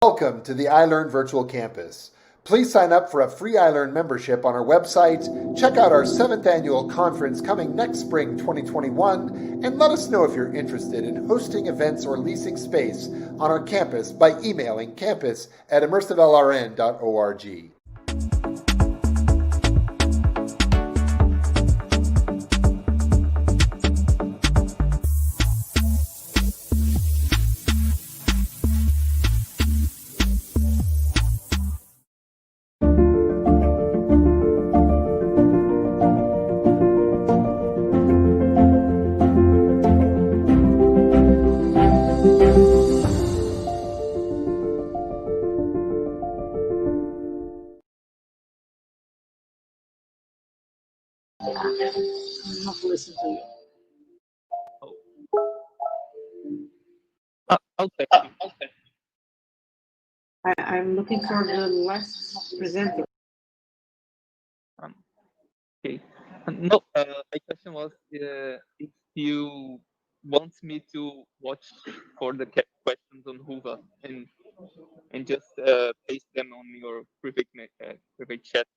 Welcome to the iLearn Virtual Campus. Please sign up for a free iLearn membership on our website, check out our 7th annual conference coming next spring 2021, and let us know if you're interested in hosting events or leasing space on our campus by emailing campus@immersivelrn.org. Not listen to you. I'll text you. I'm looking for the last presenter. Okay. No, my question was if you want me to watch for the questions on Hoover and just paste them on your private chat.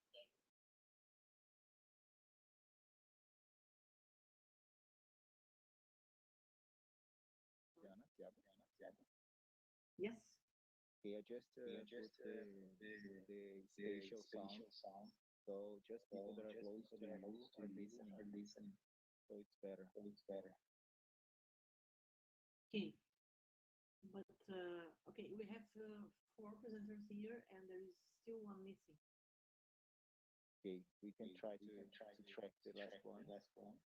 Yes. Okay, I just put the spatial sound. So just people that are close to you are listening. So it's better. Okay. But okay, we have 4 presenters here, and there is still one missing. Okay, we can try to track the last one.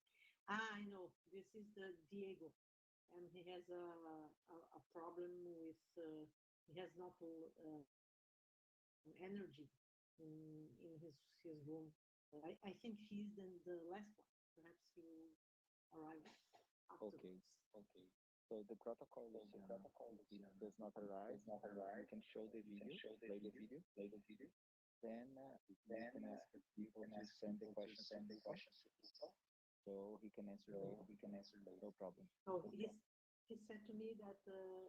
I know. This is the Diego, and he has a problem with. He has not energy in his room. I think he's the last one. Perhaps he will arrive afterwards. Okay. So the protocol is if it does not arrive, you can show the video, play the video. Then you can ask people to send the questions to people. So he can answer later. No problem. Oh, he said to me that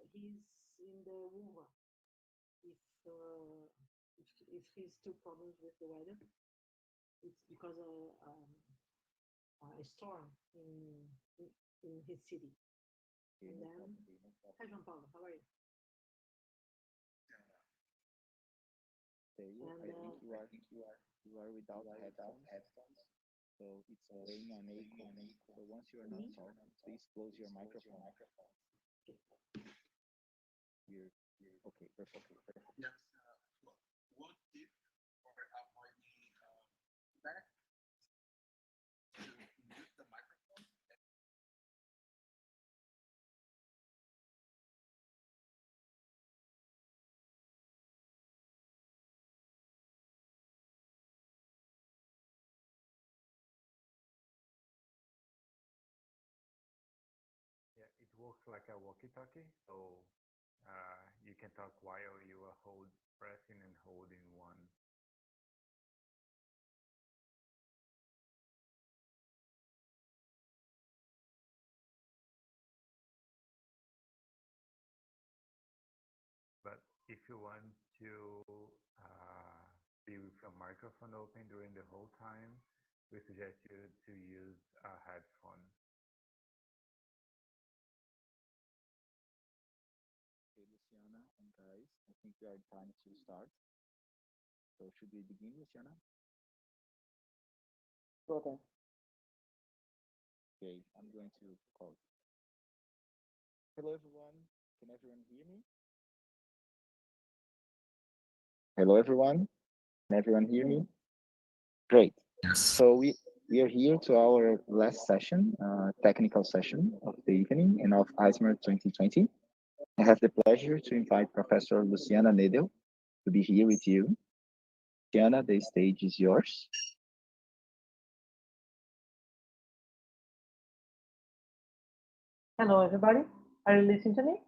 he's in the Wova. If he's still problems with the weather, it's because a storm in his city. Okay, And then, hi João Paulo, how are you? Okay, And, I think you are without headphones. So it's playing an echo. So once you are not talking, please close your microphone. You're okay, perfect. Yes. What if for avoiding feedback to mute the microphone? Yeah, it works like a walkie-talkie, so you can talk while you are pressing and holding one. But if you want to be with your microphone open during the whole time, we suggest you to use a headphone. Okay, Luciana and guys, I think we are time to start. So should we begin, Luciana? Okay. Okay, I'm going to call. Hello, everyone. Can everyone hear me? Hello, everyone. Can everyone hear me? Great. Yes. So we are here to our last session, technical session of the evening and of ISMER 2020. I have the pleasure to invite Professor Luciana Nedel to be here with you. Luciana, the stage is yours. Hello, everybody. Are you listening to me?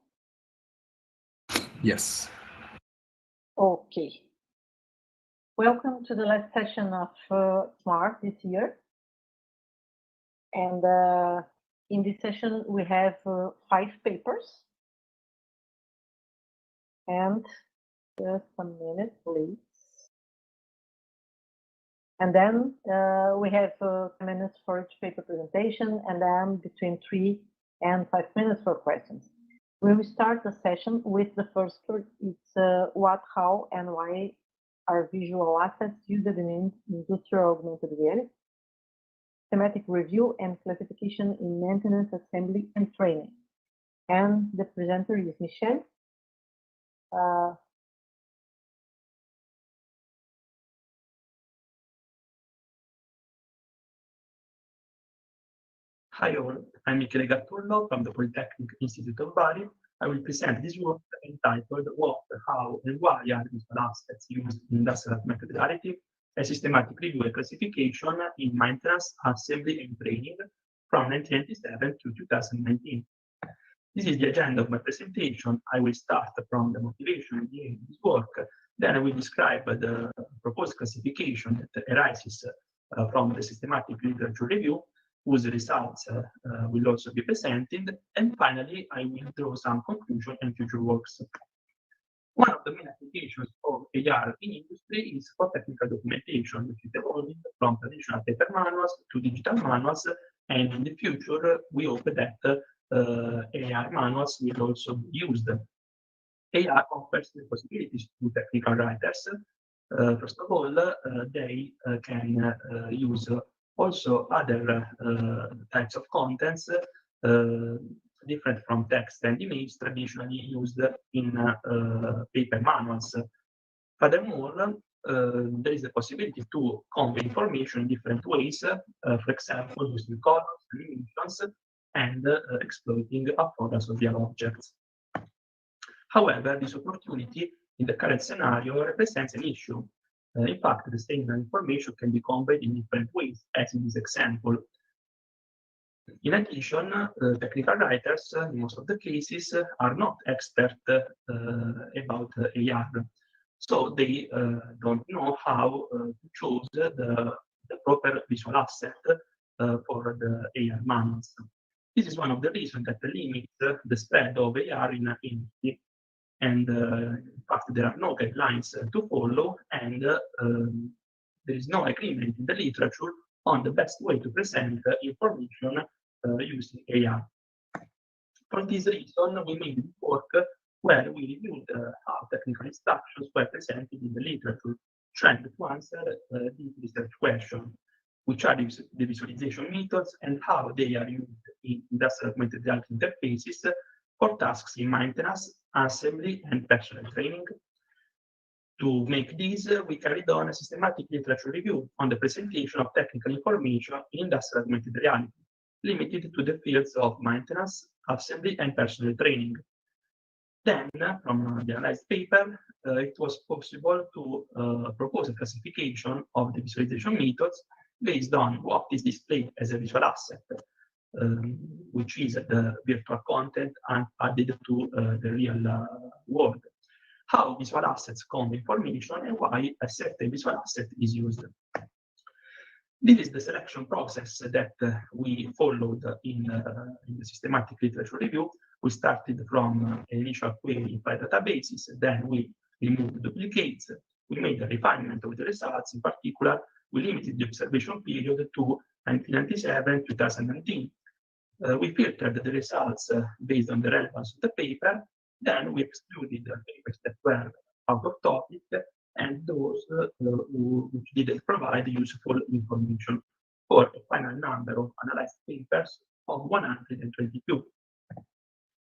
Yes. Okay. Welcome to the last session of SMART this year. And in this session, we have 5 papers. And Just a minute, please. And then we have 10 minutes for each paper presentation, and then between 3 and 5 minutes for questions. We will start the session with the first word. It's what, how, and why are visual assets used in industrial augmented reality, thematic review and classification in maintenance, assembly, and training. And the presenter is Michelle. Hi all, I'm Michele Gattullo from the Polytechnic Institute of Bari. I will present this work entitled What, How, and Why are visual assets used in industrial augmented reality, a systematic review and classification in maintenance, assembly, and training from 1997 to 2019. This is the agenda of my presentation. I will start from the motivation behind this work, then I will describe the proposed classification that arises from the systematic literature review, whose results will also be presented, and finally I will draw some conclusion and future works. One of the main applications of AR in industry is for technical documentation, which is evolving from traditional paper manuals to digital manuals, and in the future we hope that AR manuals will also be used. AR offers the possibilities to technical writers. First of all, they can use also other types of contents different from text and image traditionally used in paper manuals. Furthermore, there is the possibility to convey information in different ways, for example, using colors, animations, and exploiting affordance of real objects. However, this opportunity in the current scenario represents an issue. In fact, the same information can be conveyed in different ways, as in this example. In addition, technical writers, in most of the cases, are not experts about AR. So they don't know how to choose the proper visual asset for the AR manuals. This is one of the reasons that limits the spread of AR in industry. And in fact, there are no guidelines to follow, and there is no agreement in the literature on the best way to present information using AR. For this reason, we made this work where we reviewed how technical instructions were presented in the literature, trying to answer this research question, which are the visualization methods and how they are used in industrial augmented reality interfaces for tasks in maintenance, assembly, and personnel training. To make this, we carried on a systematic literature review on the presentation of technical information in industrial augmented reality, limited to the fields of maintenance, assembly, and personnel training. Then, from the analyzed paper, it was possible to propose a classification of the visualization methods based on what is displayed as a visual asset, which is the virtual content and added to the real world. How visual assets convey information and why a certain visual asset is used. This is the selection process that we followed in the systematic literature review. We started from an initial query in file databases, then we removed duplicates. We made a refinement of the results. In particular, we limited the observation period to 1997-2019. We filtered the results based on the relevance of the paper. Then we excluded the papers that were out of topic and those which didn't provide useful information, for a final number of analyzed papers of 122.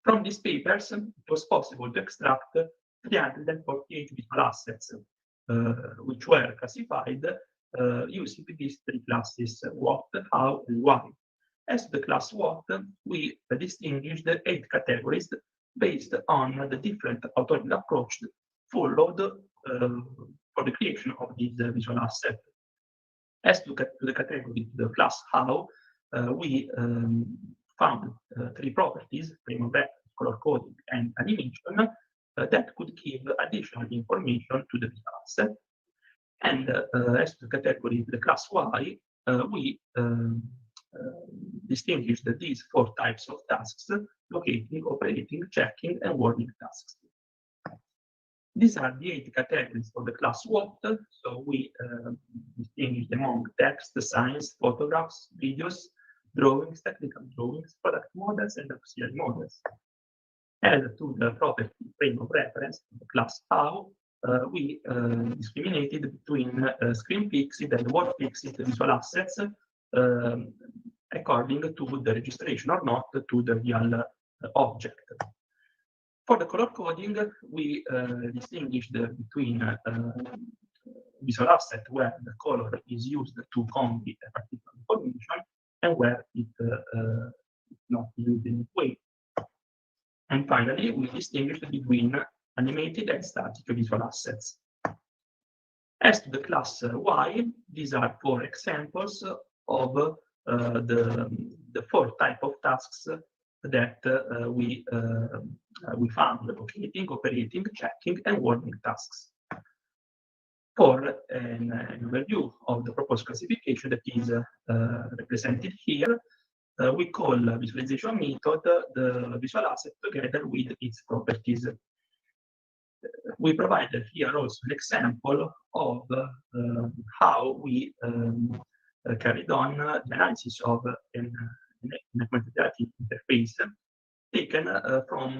From these papers, it was possible to extract 348 visual assets, which were classified using these three classes: what, how, and why. As to the class what, we distinguished 8 categories based on the different authoritative approach followed for the creation of this visual asset. As to the category, the class how, we found 3 properties: frame of reference, color coding, and animation, that could give additional information to the visual asset. And as to the category, the class Y, we distinguished these 4 types of tasks: locating, operating, checking, and warning tasks. These are the 8 categories for the class what. So we distinguish among text, science, photographs, videos, drawings, technical drawings, product models, and auxiliary models. As to the property frame of reference, the class how, we discriminated between screen fixed and word fixed visual assets according to the registration or not to the real object. For the color coding, we distinguished between visual asset where the color is used to convey a particular information and where it is not used in a way. And finally, we distinguished between animated and static visual assets. As to the class Y, these are 4 examples of the 4 type of tasks that we found: locating, operating, checking, and warning tasks. For an overview of the proposed classification that is represented here, we call visualization method the visual asset together with its properties. We provided here also an example of how we carried on the analysis of an augmented reality interface taken from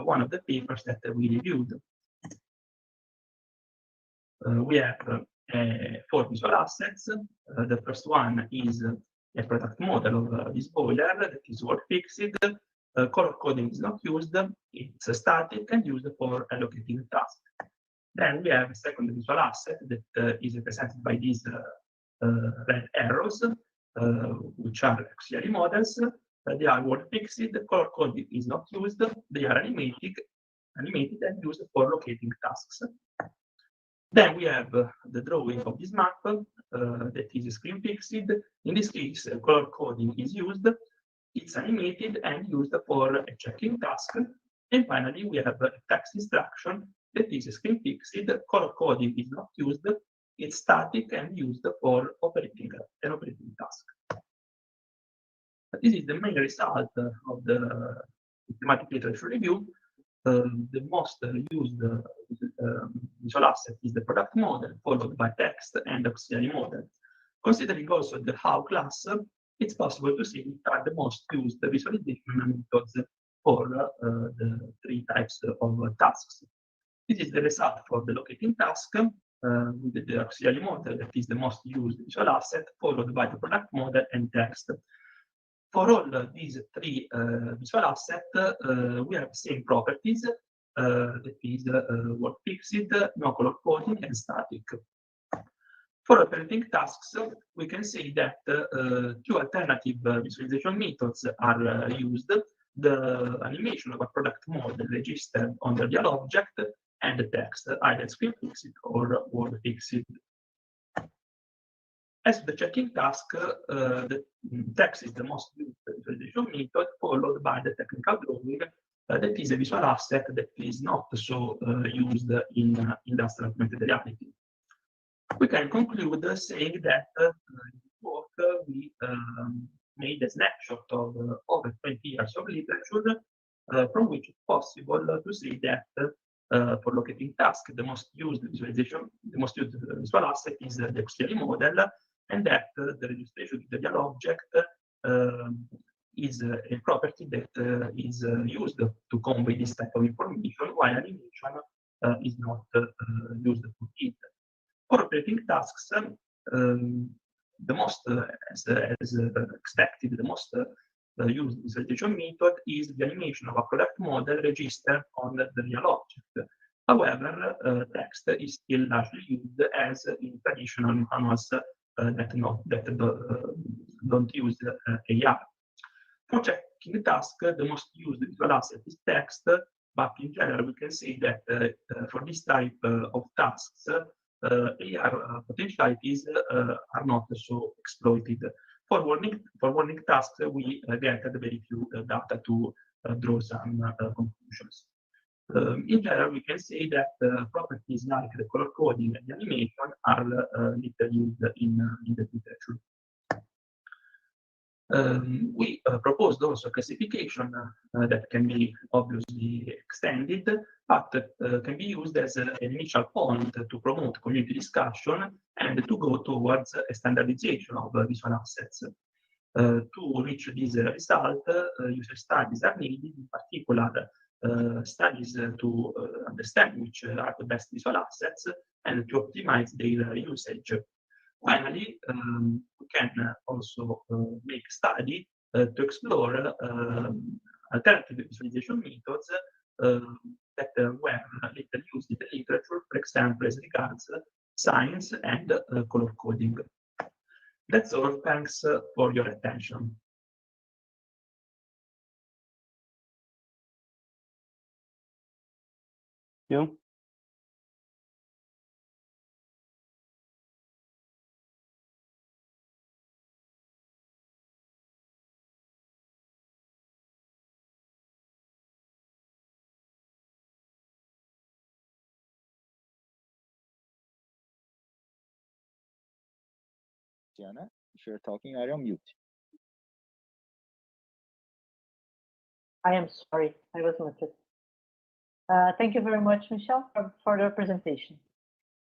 one of the papers that we reviewed. We have 4 visual assets. The first one is a product model of this boiler that is word fixed. Color coding is not used. It's static and used for allocating tasks. Then we have a second visual asset that is represented by these red arrows, which are auxiliary models. They are word fixed. Color coding is not used. They are animated and used for locating tasks. Then we have the drawing of this map that is screen fixed. In this case, color coding is used. It's animated and used for a checking task. And finally, we have a text instruction that is screen fixed. Color coding is not used. It's static and used for operating an operating task. This is the main result of the systematic literature review. The most used visual asset is the product model, followed by text and auxiliary model. Considering also the how class, it's possible to see which are the most used visualization methods for the 3 types of tasks. This is the result for the locating task with the auxiliary model that is the most used visual asset, followed by the product model and text. For all these 3 visual assets, we have the same properties, that is word fixed, no color coding, and static. For operating tasks, we can say that 2 alternative visualization methods are used: the animation of a product model registered on the real object, and the text, either screen fixed or word fixed. As the checking task, the text is the most used visualization method, followed by the technical drawing, that is a visual asset that is not so used in industrial augmented reality. We can conclude saying that in this work we made a snapshot of over 20 years of literature, from which it's possible to say that for locating task, the most used visual asset is the auxiliary model, and that the registration of the real object is a property that is used to convey this type of information, while animation is not used for it. For operating tasks, the most, as expected, the most used visualization method is the animation of a product model registered on the real object. However, text is still largely used as in traditional manuals that don't use AI. For checking task, the most used visual asset is text, but in general, we can say that for this type of tasks, AR potentialities are not so exploited. For warning tasks, we gathered very few data to draw some conclusions. In general, we can say that properties like the color coding and the animation are little used in the literature. We proposed also classification that can be obviously extended, but can be used as an initial point to promote community discussion and to go towards a standardization of visual assets. To reach this result, user studies are needed, in particular studies to understand which are the best visual assets and to optimize their usage. Finally, we can also make study to explore alternative visualization methods that were little used in the literature, for example, as regards science and color coding. That's all. Thanks for your attention. You? Diana, if you're talking, you're on mute. I am sorry, I was muted. Thank you very much, Michelle, for the presentation.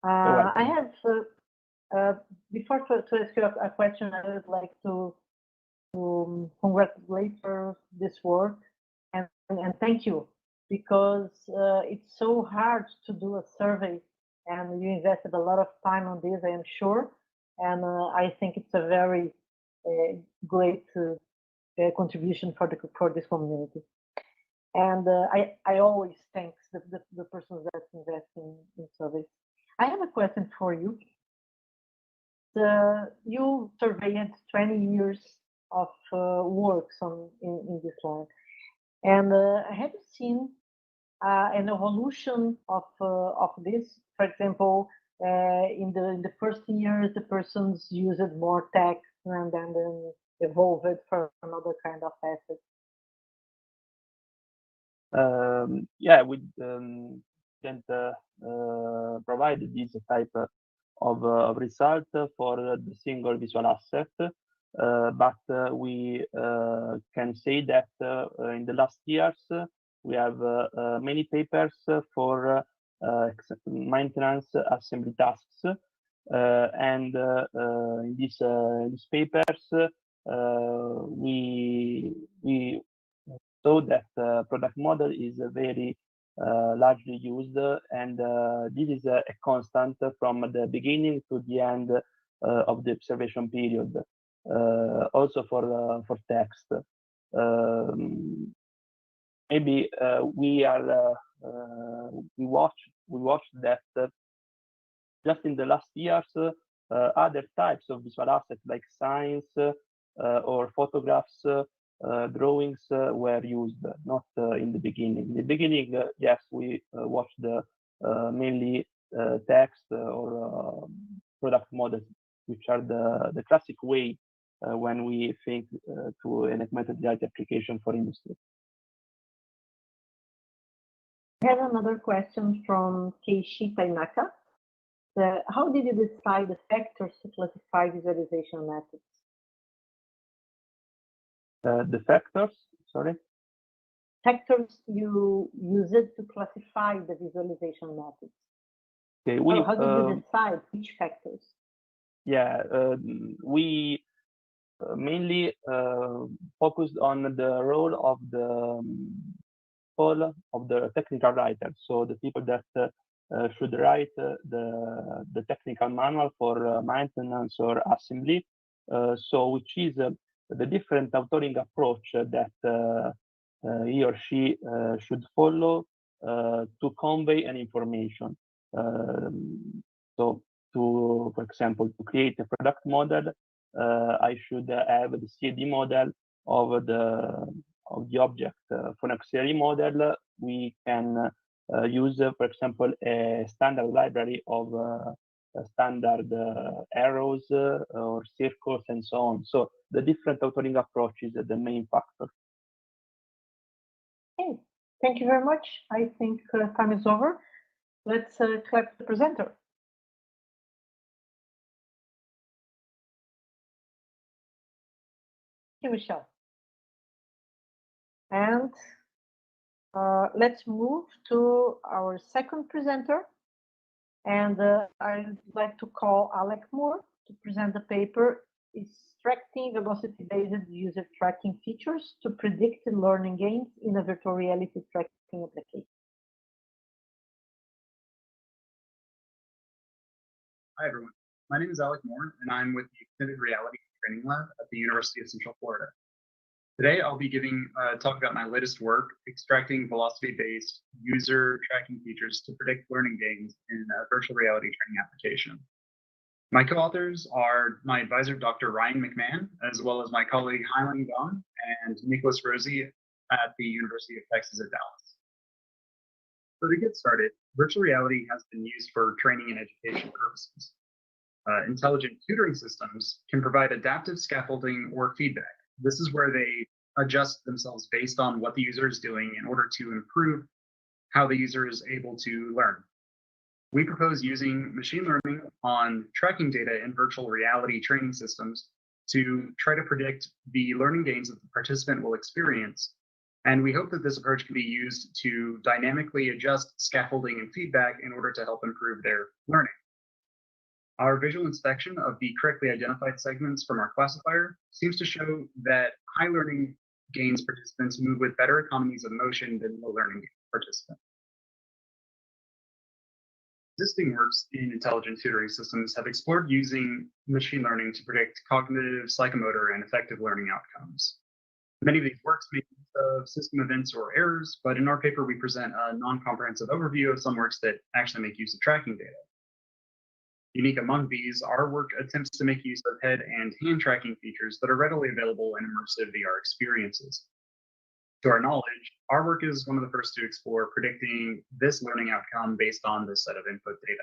I have, before to ask you a question, I would like to congratulate for this work and thank you, because it's so hard to do a survey, and you invested a lot of time on this, I am sure, and I think it's a very great contribution for this community. And I always thank the persons that invest in surveys. I have a question for you. You surveyed 20 years of works in this line, and have you seen an evolution of this? For example, in the first years, the persons used more text and then evolved for another kind of asset. Yeah, we can provide this type of result for the single visual asset, but we can say that in the last years we have many papers for maintenance assembly tasks, and in these papers we saw that product model is very largely used, and this is a constant from the beginning to the end of the observation period. Also for text. Maybe we watched that just in the last years other types of visual assets like science or photographs, drawings were used, not in the beginning. In the beginning, yes, we watched mainly text or product models, which are the classic way when we think to an augmented reality application for industry. I have another question from Keishi Tainaka. How did you decide the factors to classify visualization methods? The factors, sorry? Factors you use it to classify the visualization methods. Okay, how did you decide which factors? Yeah, we mainly focused on the role of the technical writer, so the people that should write the technical manual for maintenance or assembly. So which is the different authoring approach that he or she should follow to convey an information. So for example, to create a product model, I should have the CAD model of the object. For an auxiliary model, we can use, for example, a standard library of standard arrows or circles and so on. So the different authoring approach is the main factor. Okay, thank you very much. I think time is over. Let's clap the presenter. you, Michelle. And let's move to our second presenter. And I'd like to call Alec Moore to present the paper, Extracting Velocity-Based User Tracking Features to Predict Learning Gains in a Virtual Reality Tracking Application. Hi, everyone. My name is Alec Moore, and I'm with the Extended Reality Training Lab at the University of Central Florida. Today, I'll be giving a talk about my latest work, extracting velocity-based user tracking features to predict learning gains in a virtual reality training application. My co-authors are my advisor, Dr. Ryan McMahon, as well as my colleague, Hailing Gong and Nicholas Rosie at the University of Texas at Dallas. So to get started, virtual reality has been used for training and education purposes. Intelligent tutoring systems can provide adaptive scaffolding or feedback. This is where they adjust themselves based on what the user is doing in order to improve how the user is able to learn. We propose using machine learning on tracking data in virtual reality training systems to try to predict the learning gains that the participant will experience. And we hope that this approach can be used to dynamically adjust scaffolding and feedback in order to help improve their learning. Our visual inspection of the correctly identified segments from our classifier seems to show that high learning gains participants move with better economies of motion than low learning participants. Existing works in intelligent tutoring systems have explored using machine learning to predict cognitive, psychomotor, and affective learning outcomes. Many of these works make use of system events or errors, but in our paper, we present a non-comprehensive overview of some works that actually make use of tracking data. Unique among these, our work attempts to make use of head and hand tracking features that are readily available in immersive VR experiences. To our knowledge, our work is one of the first to explore predicting this learning outcome based on this set of input data.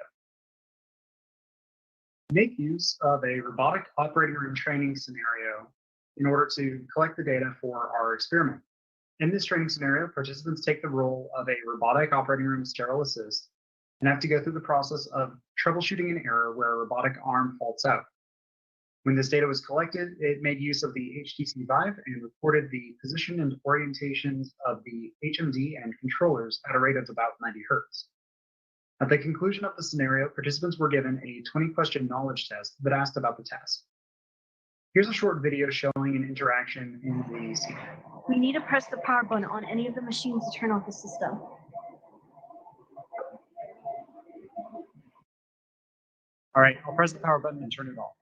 Make use of a robotic operating room training scenario in order to collect the data for our experiment. In this training scenario, participants take the role of a robotic operating room sterile assist and have to go through the process of troubleshooting an error where a robotic arm faults out. When this data was collected, it made use of the HTC Vive and recorded the position and orientations of the HMD and controllers at a rate of about 90 Hertz. At the conclusion of the scenario, participants were given a 20-question knowledge test that asked about the task. Here's a short video showing an interaction in the scene. We need to press the power button on any of the machines to turn off the system. All right, I'll press the power button and turn it off.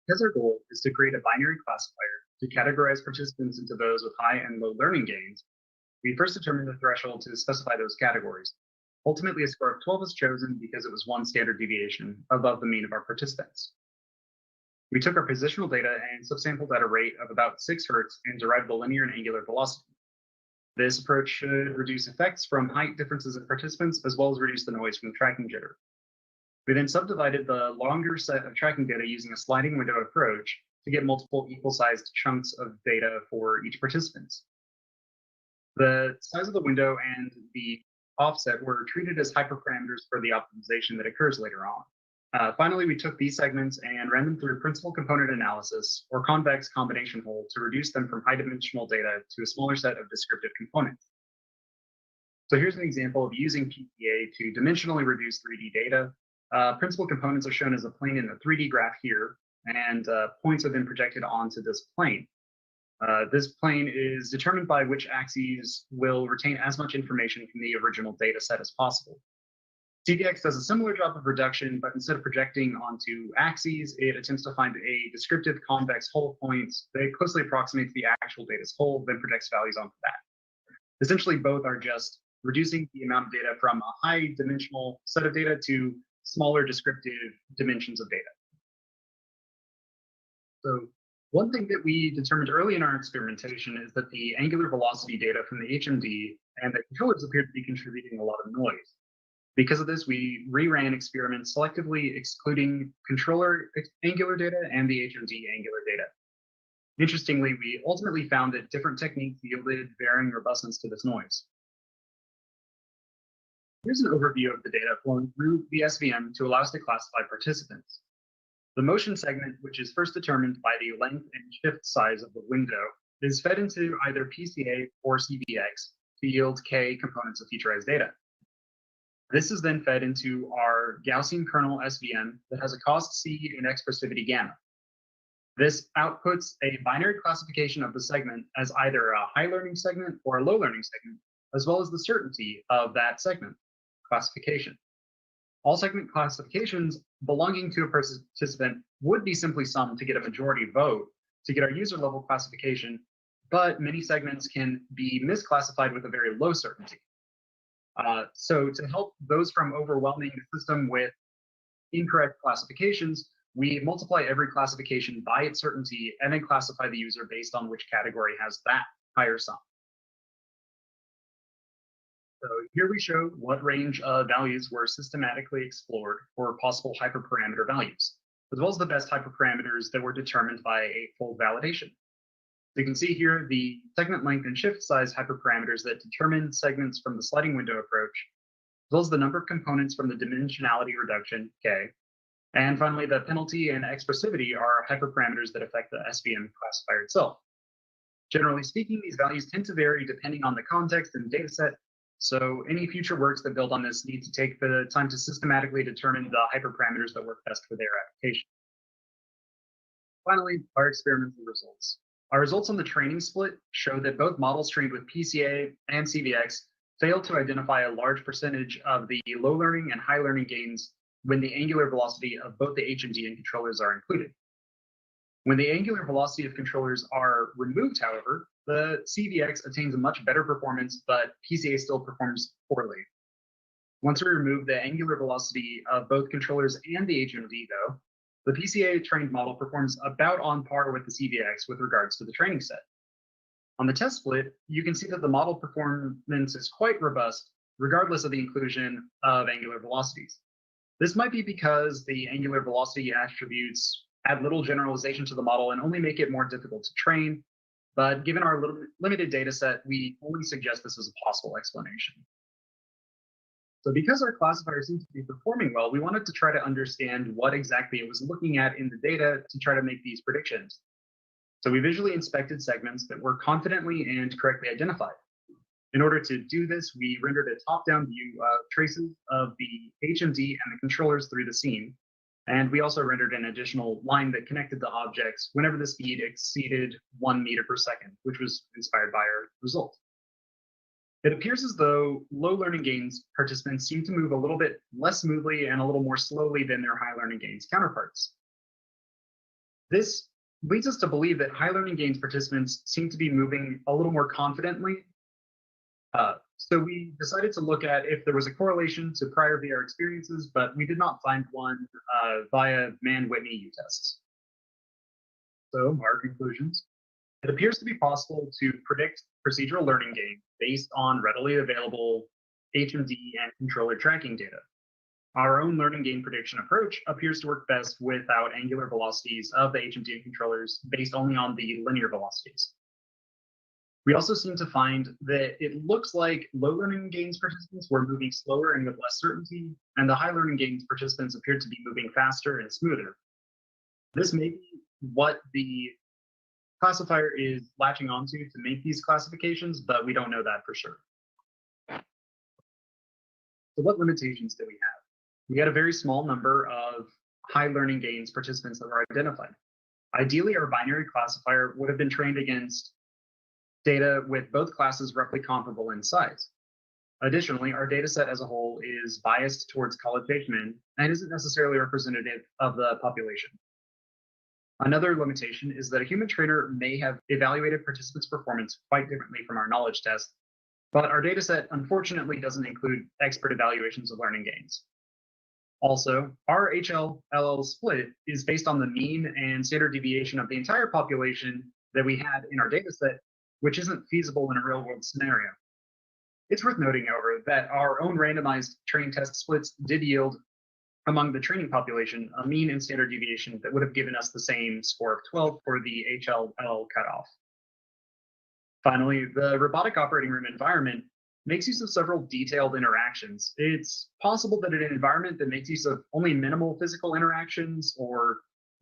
Because our goal is to create a binary classifier to categorize participants into those with high and low learning gains, we first determined the threshold to specify those categories. Ultimately, a score of 12 was chosen because it was one standard deviation above the mean of our participants. We took our positional data and subsampled at a rate of about 6 Hertz and derived the linear and angular velocity. This approach should reduce effects from height differences in participants, as well as reduce the noise from the tracking jitter. We then subdivided the longer set of tracking data using a sliding window approach to get multiple equal-sized chunks of data for each participant. The size of the window and the offset were treated as hyperparameters for the optimization that occurs later on. Finally, we took these segments and ran them through principal component analysis or convex combination hole to reduce them from high-dimensional data to a smaller set of descriptive components. So here's an example of using PPA to dimensionally reduce 3D data. Principal components are shown as a plane in the 3D graph here, and points are then projected onto this plane. This plane is determined by which axes will retain as much information from the original data set as possible. CDX does a similar job of reduction, but instead of projecting onto axes, it attempts to find a descriptive convex whole point that closely approximates the actual data's whole, then projects values onto that. Essentially, both are just reducing the amount of data from a high dimensional set of data to smaller descriptive dimensions of data. So one thing that we determined early in our experimentation is that the angular velocity data from the HMD and the controllers appeared to be contributing a lot of noise. Because of this, we reran experiments selectively excluding controller angular data and the HMD angular data. Interestingly, we ultimately found that different techniques yielded varying robustness to this noise. Here's an overview of the data flowing through the SVM to allow us to classify participants. The motion segment, which is first determined by the length and shift size of the window, is fed into either PCA or CVX to yield K components of featurized data. This is then fed into our Gaussian kernel SVM that has a cost C and expressivity gamma. This outputs a binary classification of the segment as either a high learning segment or a low learning segment, as well as the certainty of that segment classification. All segment classifications belonging to a participant would be simply summed to get a majority vote to get our user level classification, but many segments can be misclassified with a very low certainty. So to help those from overwhelming the system with incorrect classifications, we multiply every classification by its certainty and then classify the user based on which category has that higher sum. So here we show what range of values were systematically explored for possible hyperparameter values, as well as the best hyperparameters that were determined by a full validation. So you can see here the segment length and shift size hyperparameters that determine segments from the sliding window approach, as well as the number of components from the dimensionality reduction, K. And finally, the penalty and expressivity are hyperparameters that affect the SVM classifier itself. Generally speaking, these values tend to vary depending on the context and dataset, so any future works that build on this need to take the time to systematically determine the hyperparameters that work best for their application. Finally, our experimental results. Our results on the training split show that both models trained with PCA and CVX failed to identify a large percentage of the low learning and high learning gains when the angular velocity of both the HMD and controllers are included. When the angular velocity of controllers are removed, however, the CVX attains a much better performance, but PCA still performs poorly. Once we remove the angular velocity of both controllers and the HMD, though, the PCA trained model performs about on par with the CVX with regards to the training set. On the test split, you can see that the model performance is quite robust, regardless of the inclusion of angular velocities. This might be because the angular velocity attributes add little generalization to the model and only make it more difficult to train, but given our limited data set, we only suggest this as a possible explanation. So because our classifier seems to be performing well, we wanted to try to understand what exactly it was looking at in the data to try to make these predictions. So we visually inspected segments that were confidently and correctly identified. In order to do this, we rendered a top-down view of traces of the HMD and the controllers through the scene. And we also rendered an additional line that connected the objects whenever the speed exceeded 1 meter per second, which was inspired by our result. It appears as though low learning gains participants seem to move a little bit less smoothly and a little more slowly than their high learning gains counterparts. This leads us to believe that high learning gains participants seem to be moving a little more confidently. So we decided to look at if there was a correlation to prior VR experiences, but we did not find one via Mann-Whitney U-tests. So our conclusions. It appears to be possible to predict procedural learning gain based on readily available HMD and controller tracking data. Our own learning gain prediction approach appears to work best without angular velocities of the HMD and controllers based only on the linear velocities. We also seem to find that it looks like low learning gains participants were moving slower and with less certainty, and the high learning gains participants appeared to be moving faster and smoother. This may be what the classifier is latching onto to make these classifications, but we don't know that for sure. So what limitations do we have? We had a very small number of high learning gains participants that were identified. Ideally, our binary classifier would have been trained against data with both classes roughly comparable in size. Additionally, our data set as a whole is biased towards college-age men and isn't necessarily representative of the population. Another limitation is that a human trainer may have evaluated participants' performance quite differently from our knowledge test, but our data set unfortunately doesn't include expert evaluations of learning gains. Also, our HL-LL split is based on the mean and standard deviation of the entire population that we had in our data set, which isn't feasible in a real-world scenario. It's worth noting, however, that our own randomized train test splits did yield, among the training population, a mean and standard deviation that would have given us the same score of 12 for the HL-LL cutoff. Finally, the robotic operating room environment makes use of several detailed interactions. It's possible that in an environment that makes use of only minimal physical interactions or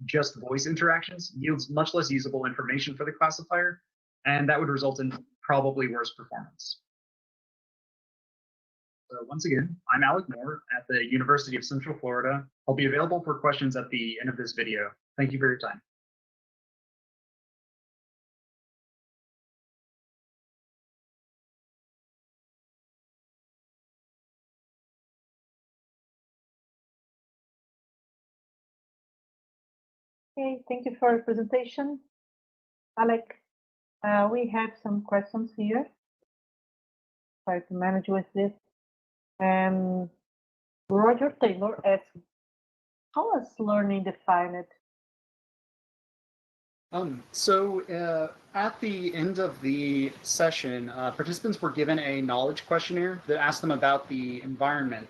just voice interactions yields much less usable information for the classifier, and that would result in probably worse performance. So once again, I'm Alec Moore at the University of Central Florida. I'll be available for questions at the end of this video. Thank you for your time. Okay, thank you for your presentation. Alec, we have some questions here. Try to manage with this. Roger Taylor asks, how is learning defined? At the end of the session, participants were given a knowledge questionnaire that asked them about the environment.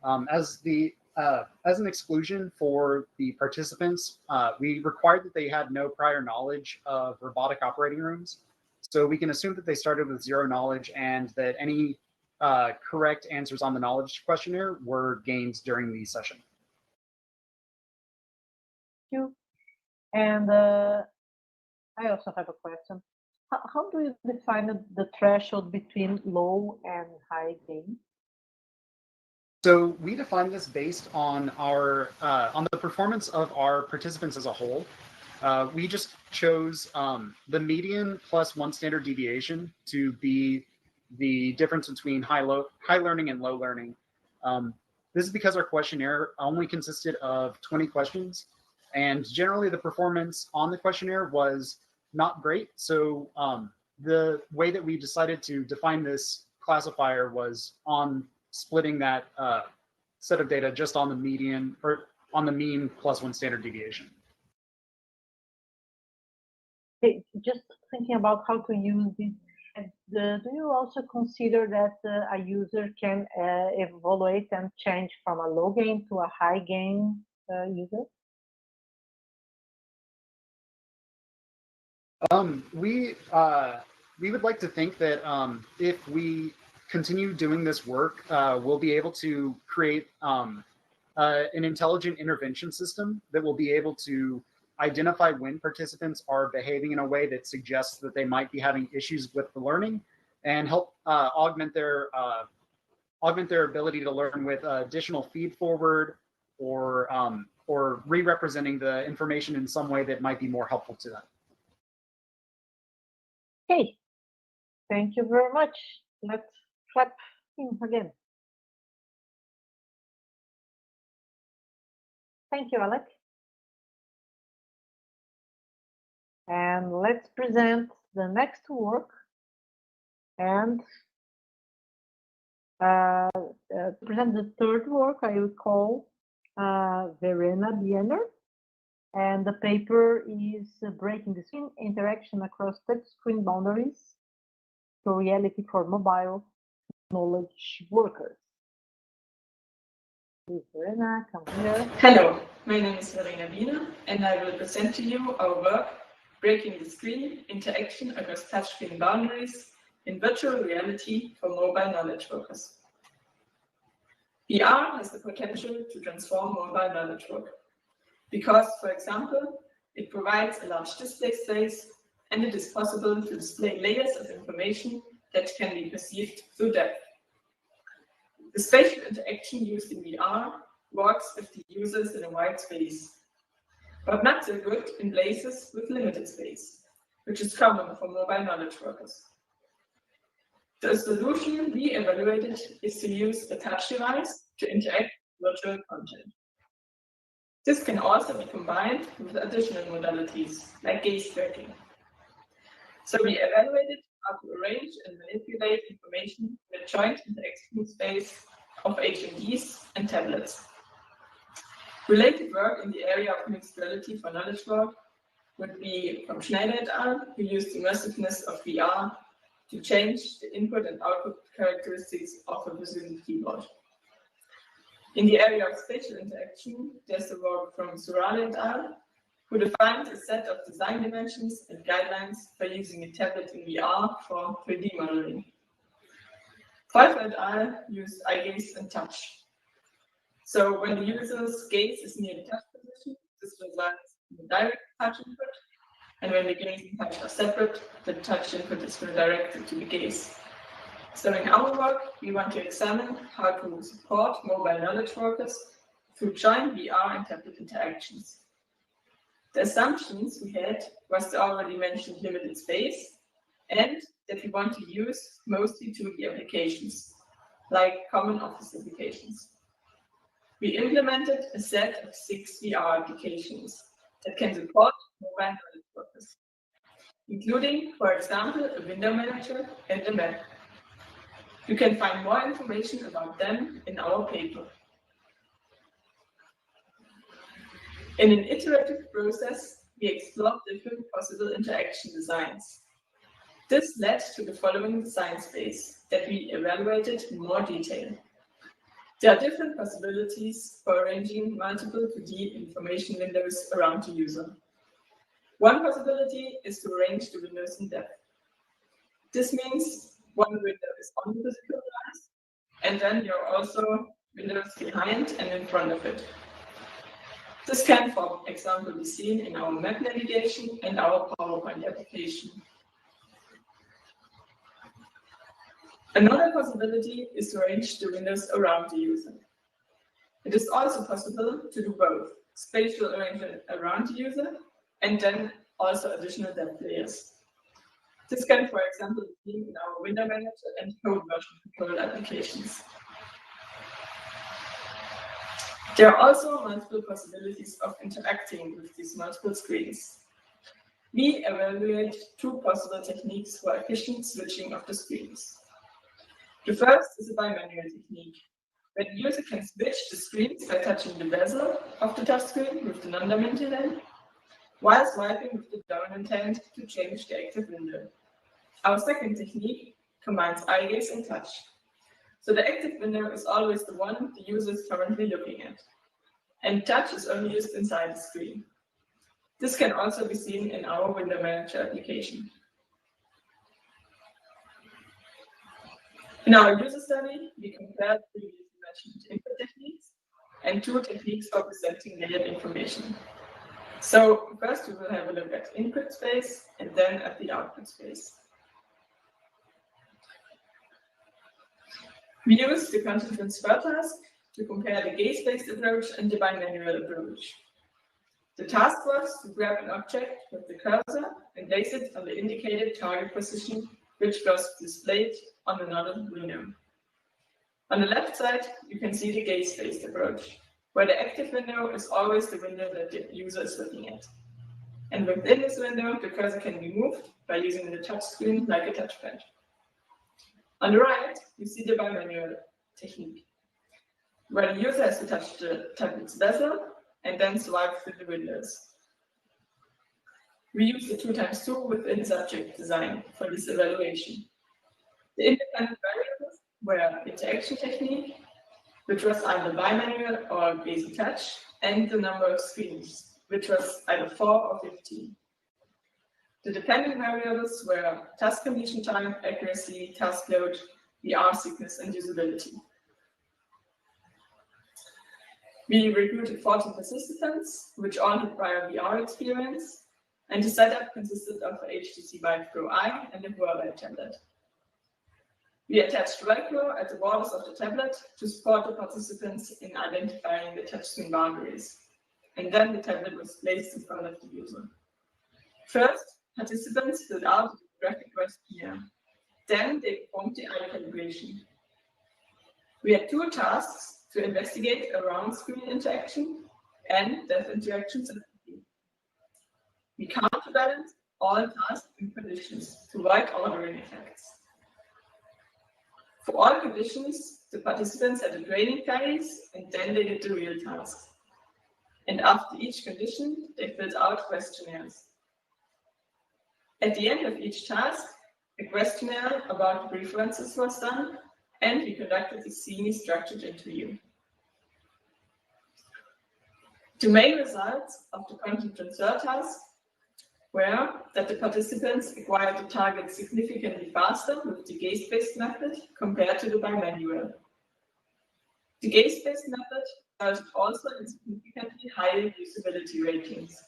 As an exclusion for the participants, we required that they had no prior knowledge of robotic operating rooms. So we can assume that they started with zero knowledge and that any correct answers on the knowledge questionnaire were gained during the session. Thank you. And I also have a question. How do you define the threshold between low and high gain? So we define this based on our on the performance of our participants as a whole. We just chose the median plus one standard deviation to be the difference between high learning and low learning. This is because our questionnaire only consisted of 20 questions, and generally the performance on the questionnaire was not great. So the way that we decided to define this classifier was on splitting that set of data just on the median or on the mean plus one standard deviation. Okay, just thinking about how to use this, do you also consider that a user can evaluate and change from a low gain to a high gain user? We would like to think that if we continue doing this work, we'll be able to create an intelligent intervention system that will be able to identify when participants are behaving in a way that suggests that they might be having issues with the learning, and help augment their ability to learn with additional feed forward or re-representing the information in some way that might be more helpful to them. Okay, thank you very much. Let's clap him again. Thank you, Alec. And let's present the next work. And present the third work, I will call Verena Biener. And the paper is Breaking the Screen, Interaction Across Touchscreen Boundaries to Reality for Mobile Knowledge Workers. Please, Verena, come here. Hello, my name is Verena Biener, and I will present to you our work, Breaking the Screen, Interaction Across Touchscreen Boundaries in Virtual Reality for Mobile Knowledge Workers. VR has the potential to transform mobile knowledge work because, for example, it provides a large display space and it is possible to display layers of information that can be perceived through depth. The spatial interaction used in VR works with the users in a wide space, but not so good in places with limited space, which is common for mobile knowledge workers. The solution we evaluated is to use a touch device to interact with virtual content. This can also be combined with additional modalities, like gaze tracking. So we evaluated how to arrange and manipulate information in a joint interaction space of HMDs and tablets. Related work in the area of mixed reality for knowledge work would be from Schneider et al., who used immersiveness of VR to change the input and output characteristics of a visual keyboard. In the area of spatial interaction, there's the work from Surale et al., who defines a set of design dimensions and guidelines for using a tablet in VR for 3D modeling. Pfeiffer et al. Used eye gaze and touch. So when the user's gaze is near the touch position, this results the direct touch input, and when the gaze and touch are separate, the touch input is redirected to the gaze. So in our work, we want to examine how to support mobile knowledge workers through joint VR and tablet interactions. The assumptions we had was the already mentioned limited space, and that we want to use mostly 2D applications, like common office applications. We implemented a set of 6 VR applications that can support mobile knowledge workers, including, for example, a window manager and a map. You can find more information about them in our paper. In an iterative process, we explored different possible interaction designs. This led to the following design space that we evaluated in more detail. There are different possibilities for arranging multiple 2D information windows around the user. One possibility is to arrange the windows in depth. This means one window is on the physical glass, and then there are also windows behind and in front of it. This can, for example, be seen in our map navigation and our PowerPoint application. Another possibility is to arrange the windows around the user. It is also possible to do both, spatial arrangement around the user and then also additional depth layers. This can, for example, be seen in our window manager and code version control applications. There are also multiple possibilities of interacting with these multiple screens. We evaluate 2 possible techniques for efficient switching of the screens. The first is a bimanual technique, where the user can switch the screens by touching the bezel of the touchscreen with the non-dominant hand, while swiping with the dominant hand to change the active window. Our second technique combines eye gaze and touch. So the active window is always the one the user is currently looking at, and touch is only used inside the screen. This can also be seen in our window manager application. In our user study, we compared previously mentioned input techniques and 2 techniques for presenting layered information. So first we will have a look at input space and then at the output space. We use the content transfer task to compare the gaze-based approach and the bimanual approach. The task was to grab an object with the cursor and place it on the indicated target position, which was displayed on another window. On the left side, you can see the gaze-based approach, where the active window is always the window that the user is looking at. And within this window, the cursor can be moved by using the touchscreen like a touchpad. On the right, you see the bimanual technique, where the user has to touch the tablet's bezel and then swipe through the windows. We use the 2x2 within subject design for this evaluation. The independent variables were interaction technique, which was either bimanual or basic touch, and the number of screens, which was either 4 or 15. The dependent variables were task completion time, accuracy, task load, VR sickness, and usability. We recruited 14 participants, which all had prior VR experience, and the setup consisted of a HTC Vive Pro I and a Huawei tablet. We attached Velcro at the borders of the tablet to support the participants in identifying the touchscreen boundaries, and then the tablet was placed in front of the user. First, participants filled out the graphic questionnaire. Then they performed the eye calibration. We had 2 tasks to investigate around screen interaction and depth interactions. We counterbalance all tasks and conditions to avoid ordering effects. For all conditions, the participants had a training phase and then they did the real tasks. And after each condition, they filled out questionnaires. At the end of each task, a questionnaire about preferences was done, and we conducted a semi-structured interview. The main results of the content transfer task were that the participants acquired the target significantly faster with the gaze-based method compared to the bimanual. The gaze-based method resulted also in significantly higher usability ratings,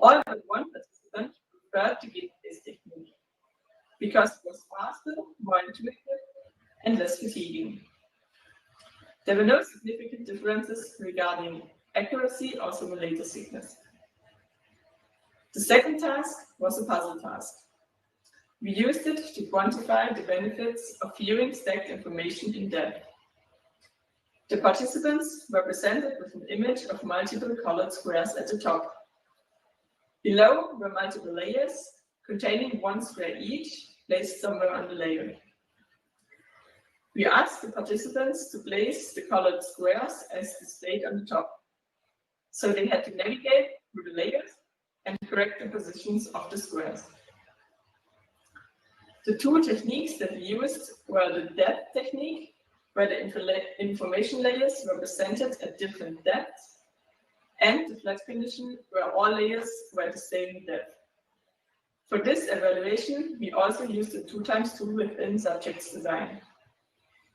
All but one participant preferred to get this technique because it was faster, more intuitive, and less fatiguing. There were no significant differences regarding accuracy or simulator sickness. The second task was a puzzle task. We used it to quantify the benefits of viewing stacked information in depth. The participants were presented with an image of multiple colored squares at the top. Below were multiple layers containing one square each, placed somewhere on the layer. We asked the participants to place the colored squares as displayed on the top. So they had to navigate through the layers and correct the positions of the squares. The two techniques that we used were the depth technique, where the information layers were presented at different depths, and the flat condition, where all layers were the same depth. For this evaluation, we also used the 2x tool within subjects design.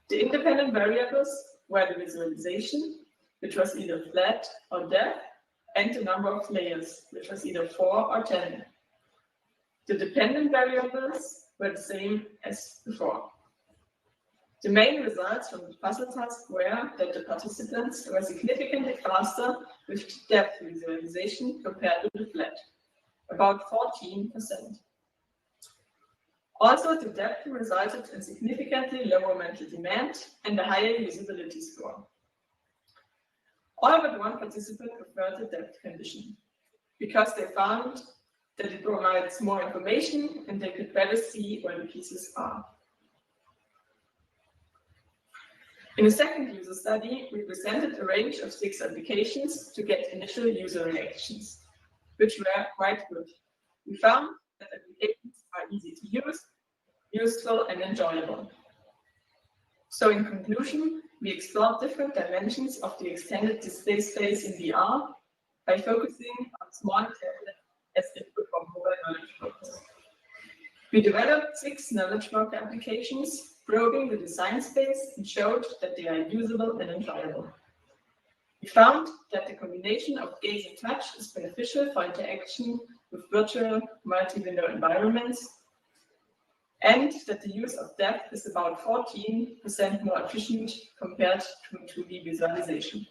The independent variables were the visualization, which was either flat or depth, and the number of layers, which was either 4 or 10. The dependent variables were the same as before. The main results from the puzzle task were that the participants were significantly faster with depth visualization compared to the flat, about 14%. Also, the depth resulted in significantly lower mental demand and a higher usability score. All but one participant preferred the depth condition because they found that it provides more information and they could better see where the pieces are. In a second user study, we presented a range of 6 applications to get initial user reactions, which were quite good. We found that applications are easy to use, useful, and enjoyable. So in conclusion, we explored different dimensions of the extended display space in VR by focusing on small tablets as input for mobile knowledge workers. We developed 6 knowledge worker applications, probing the design space, and showed that they are usable and enjoyable. We found that the combination of gaze and touch is beneficial for interaction with virtual multi-window environments, and that the use of depth is about 14% more efficient compared to 2D visualization.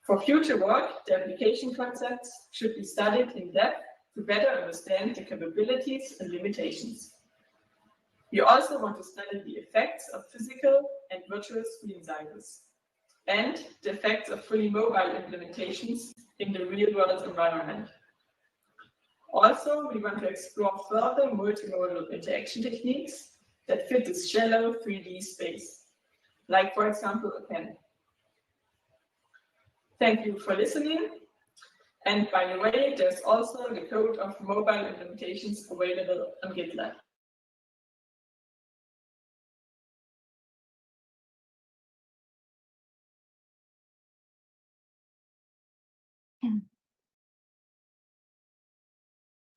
For future work, the application concepts should be studied in depth to better understand the capabilities and limitations. We also want to study the effects of physical and virtual screen sizes and the effects of fully mobile implementations in the real-world environment. Also, we want to explore further multimodal interaction techniques that fit this shallow 3D space, like, for example, a pen. Thank you for listening. And by the way, there's also the code of mobile implementations available on GitLab.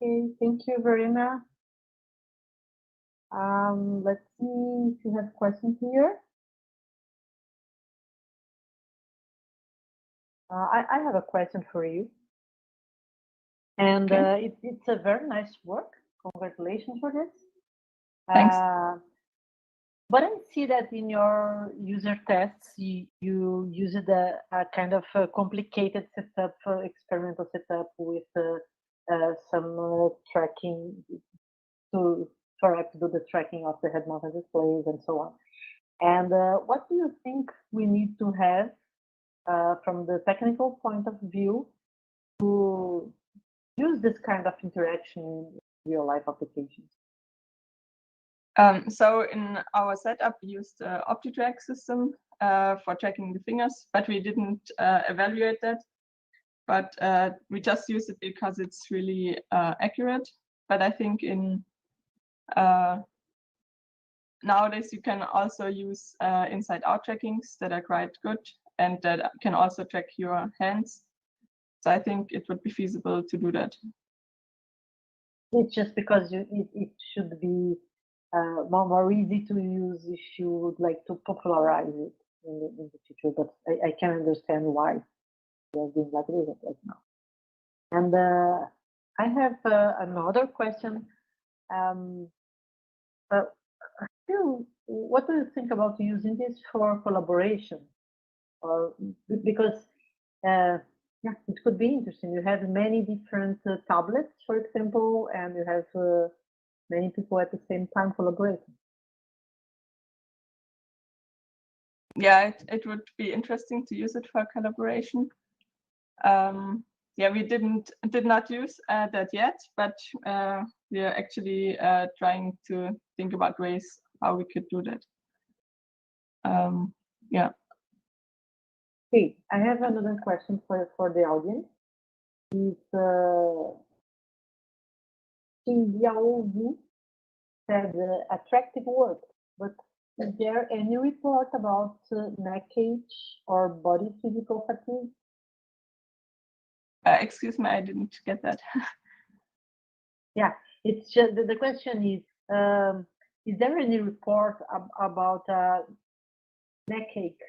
Okay, thank you, Verena. Let's see if you have questions here. I have a question for you. And it's a very nice work. Congratulations for this. Thanks. But I see that in your user tests, you used a kind of complicated setup, experimental setup with some tracking to do the tracking of the head-mounted displays and so on. And what do you think we need to have from the technical point of view to use this kind of interaction in real-life applications? So in our setup, we used the OptiTrack system for tracking the fingers, but we didn't evaluate that. But we just use it because it's really accurate. But I think in nowadays you can also use inside-out trackings that are quite good and that can also track your hands. So I think it would be feasible to do that. It's just because it should be more easy to use if you would like to popularize it in the future. But I can understand why they're doing like this right now. And I have another question. What do you think about using this for collaboration? Or because yeah, it could be interesting. You have many different tablets, for example, and you have many people at the same time collaborating. Yeah, it would be interesting to use it for collaboration. Yeah, we did not use that yet, but we are actually trying to think about ways how we could do that. Yeah. Okay, I have another question for the audience. It's Xinjiao said attractive work, but is there any report about neck ache or body physical fatigue? Excuse me, I didn't get that. Yeah, it's just the question is there any report about neck ache?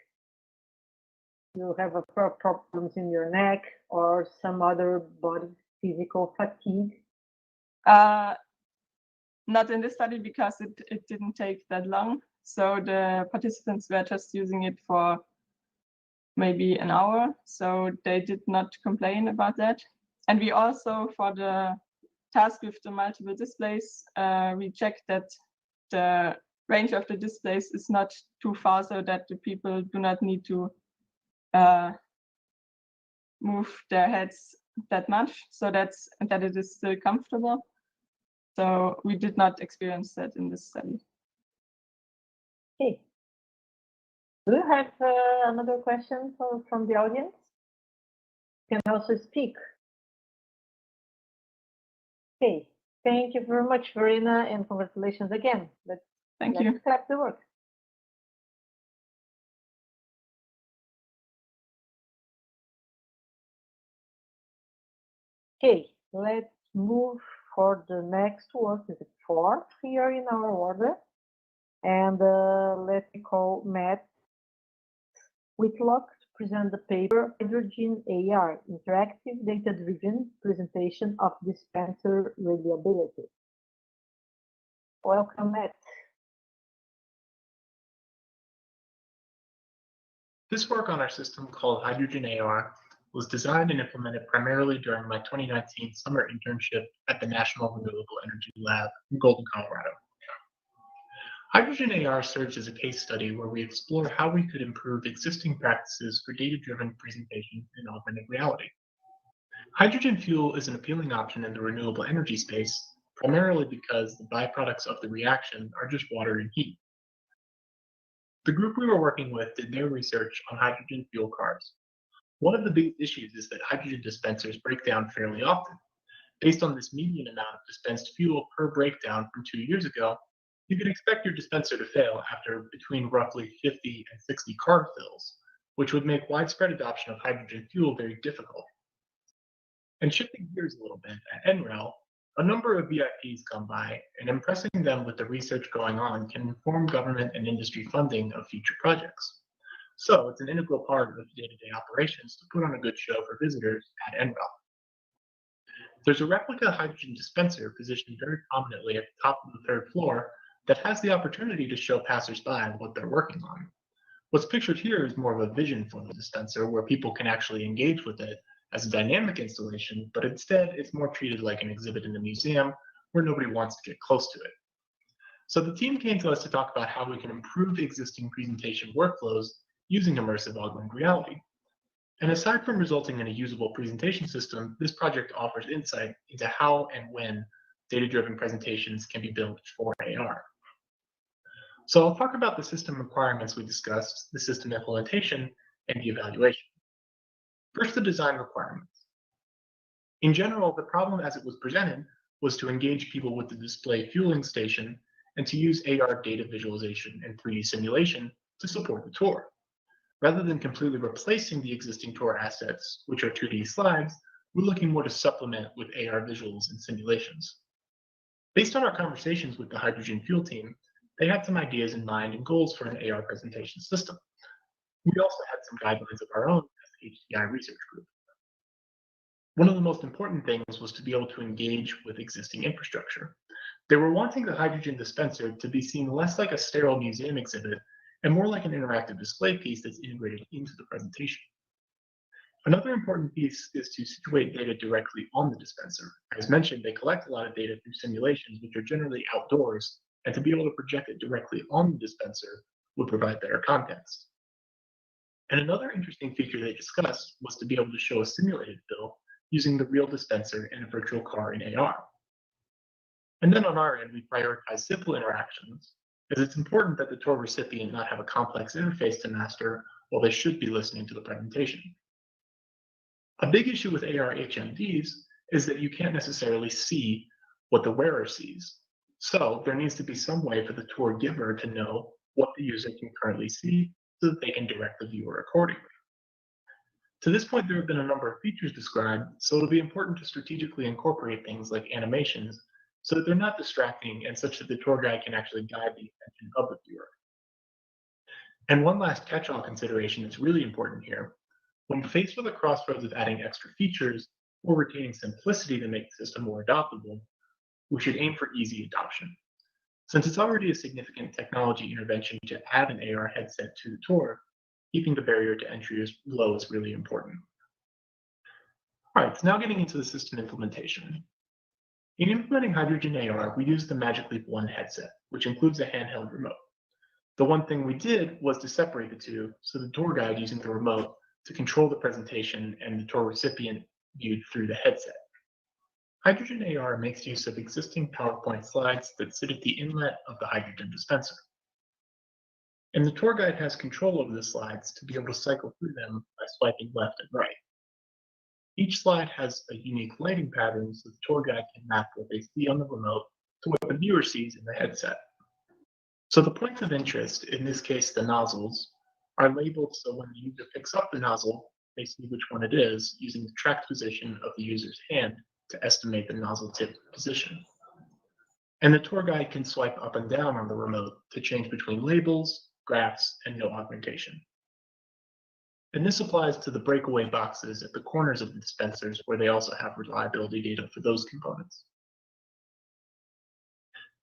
You have problems in your neck or some other body physical fatigue? Not in this study because it didn't take that long. So the participants were just using it for maybe an hour. So they did not complain about that. And we also, for the task with the multiple displays, we checked that the range of the displays is not too far so that the people do not need to move their heads that much, so that it is still comfortable. So we did not experience that in this study. Okay. Do you have another question from the audience? You can also speak. Okay. Thank you very much, Verena, and congratulations again. Thank you. Let's clap the work. Okay, let's move for the next work. Is it fourth here in our order? And let me call Matt Whitlock to present the paper Hydrogen AR, Interactive Data-Driven Presentation of Dispenser Reliability. Welcome, Matt. This work on our system called Hydrogen AR was designed and implemented primarily during my 2019 summer internship at the National Renewable Energy Lab in Golden, Colorado. Hydrogen AR serves as a case study where we explore how we could improve existing practices for data-driven presentation in augmented reality. Hydrogen fuel is an appealing option in the renewable energy space, primarily because the byproducts of the reaction are just water and heat. The group we were working with did their research on hydrogen fuel cars. One of the big issues is that hydrogen dispensers break down fairly often. Based on this median amount of dispensed fuel per breakdown from 2 years ago, you could expect your dispenser to fail after between roughly 50 and 60 car fills, which would make widespread adoption of hydrogen fuel very difficult. And shifting gears a little bit, at NREL, a number of VIPs come by, and impressing them with the research going on can inform government and industry funding of future projects. So it's an integral part of day-to-day operations to put on a good show for visitors at NREL. There's a replica hydrogen dispenser positioned very prominently at the top of the 3rd floor that has the opportunity to show passersby what they're working on. What's pictured here is more of a vision for the dispenser where people can actually engage with it as a dynamic installation, but instead it's more treated like an exhibit in a museum where nobody wants to get close to it. So the team came to us to talk about how we can improve existing presentation workflows using immersive augmented reality. And aside from resulting in a usable presentation system, this project offers insight into how and when data-driven presentations can be built for AR. So I'll talk about the system requirements we discussed, the system implementation, and the evaluation. First, the design requirements. In general, the problem as it was presented was to engage people with the display fueling station and to use AR data visualization and 3D simulation to support the tour. Rather than completely replacing the existing tour assets, which are 2D slides, we're looking more to supplement with AR visuals and simulations. Based on our conversations with the hydrogen fuel team, they had some ideas in mind and goals for an AR presentation system. We also had some guidelines of our own as the HDI research group. One of the most important things was to be able to engage with existing infrastructure. They were wanting the hydrogen dispenser to be seen less like a sterile museum exhibit and more like an interactive display piece that's integrated into the presentation. Another important piece is to situate data directly on the dispenser. As mentioned, they collect a lot of data through simulations, which are generally outdoors, and to be able to project it directly on the dispenser would provide better context. And another interesting feature they discussed was to be able to show a simulated fill using the real dispenser in a virtual car in AR. And then on our end, we prioritize simple interactions, as it's important that the tour recipient not have a complex interface to master while they should be listening to the presentation. A big issue with AR HMDs is that you can't necessarily see what the wearer sees. So there needs to be some way for the tour giver to know what the user can currently see so that they can direct the viewer accordingly. To this point, there have been a number of features described, so it'll be important to strategically incorporate things like animations so that they're not distracting and such that the tour guide can actually guide the attention of the viewer. And one last catch-all consideration that's really important here. When faced with a crossroads of adding extra features or retaining simplicity to make the system more adoptable, we should aim for easy adoption. Since it's already a significant technology intervention to add an AR headset to the tour, keeping the barrier to entry as low is really important. All right, so now getting into the system implementation. In implementing Hydrogen AR, we used the Magic Leap 1 headset, which includes a handheld remote. The one thing we did was to separate the two, so the tour guide using the remote to control the presentation and the tour recipient viewed through the headset. Hydrogen AR makes use of existing PowerPoint slides that sit at the inlet of the hydrogen dispenser. And the tour guide has control over the slides to be able to cycle through them by swiping left and right. Each slide has a unique lighting pattern so the tour guide can map what they see on the remote to what the viewer sees in the headset. So the points of interest, in this case the nozzles, are labeled so when the user picks up the nozzle, they see which one it is using the tracked position of the user's hand to estimate the nozzle tip position. And the tour guide can swipe up and down on the remote to change between labels, graphs, and no augmentation. And this applies to the breakaway boxes at the corners of the dispensers where they also have reliability data for those components.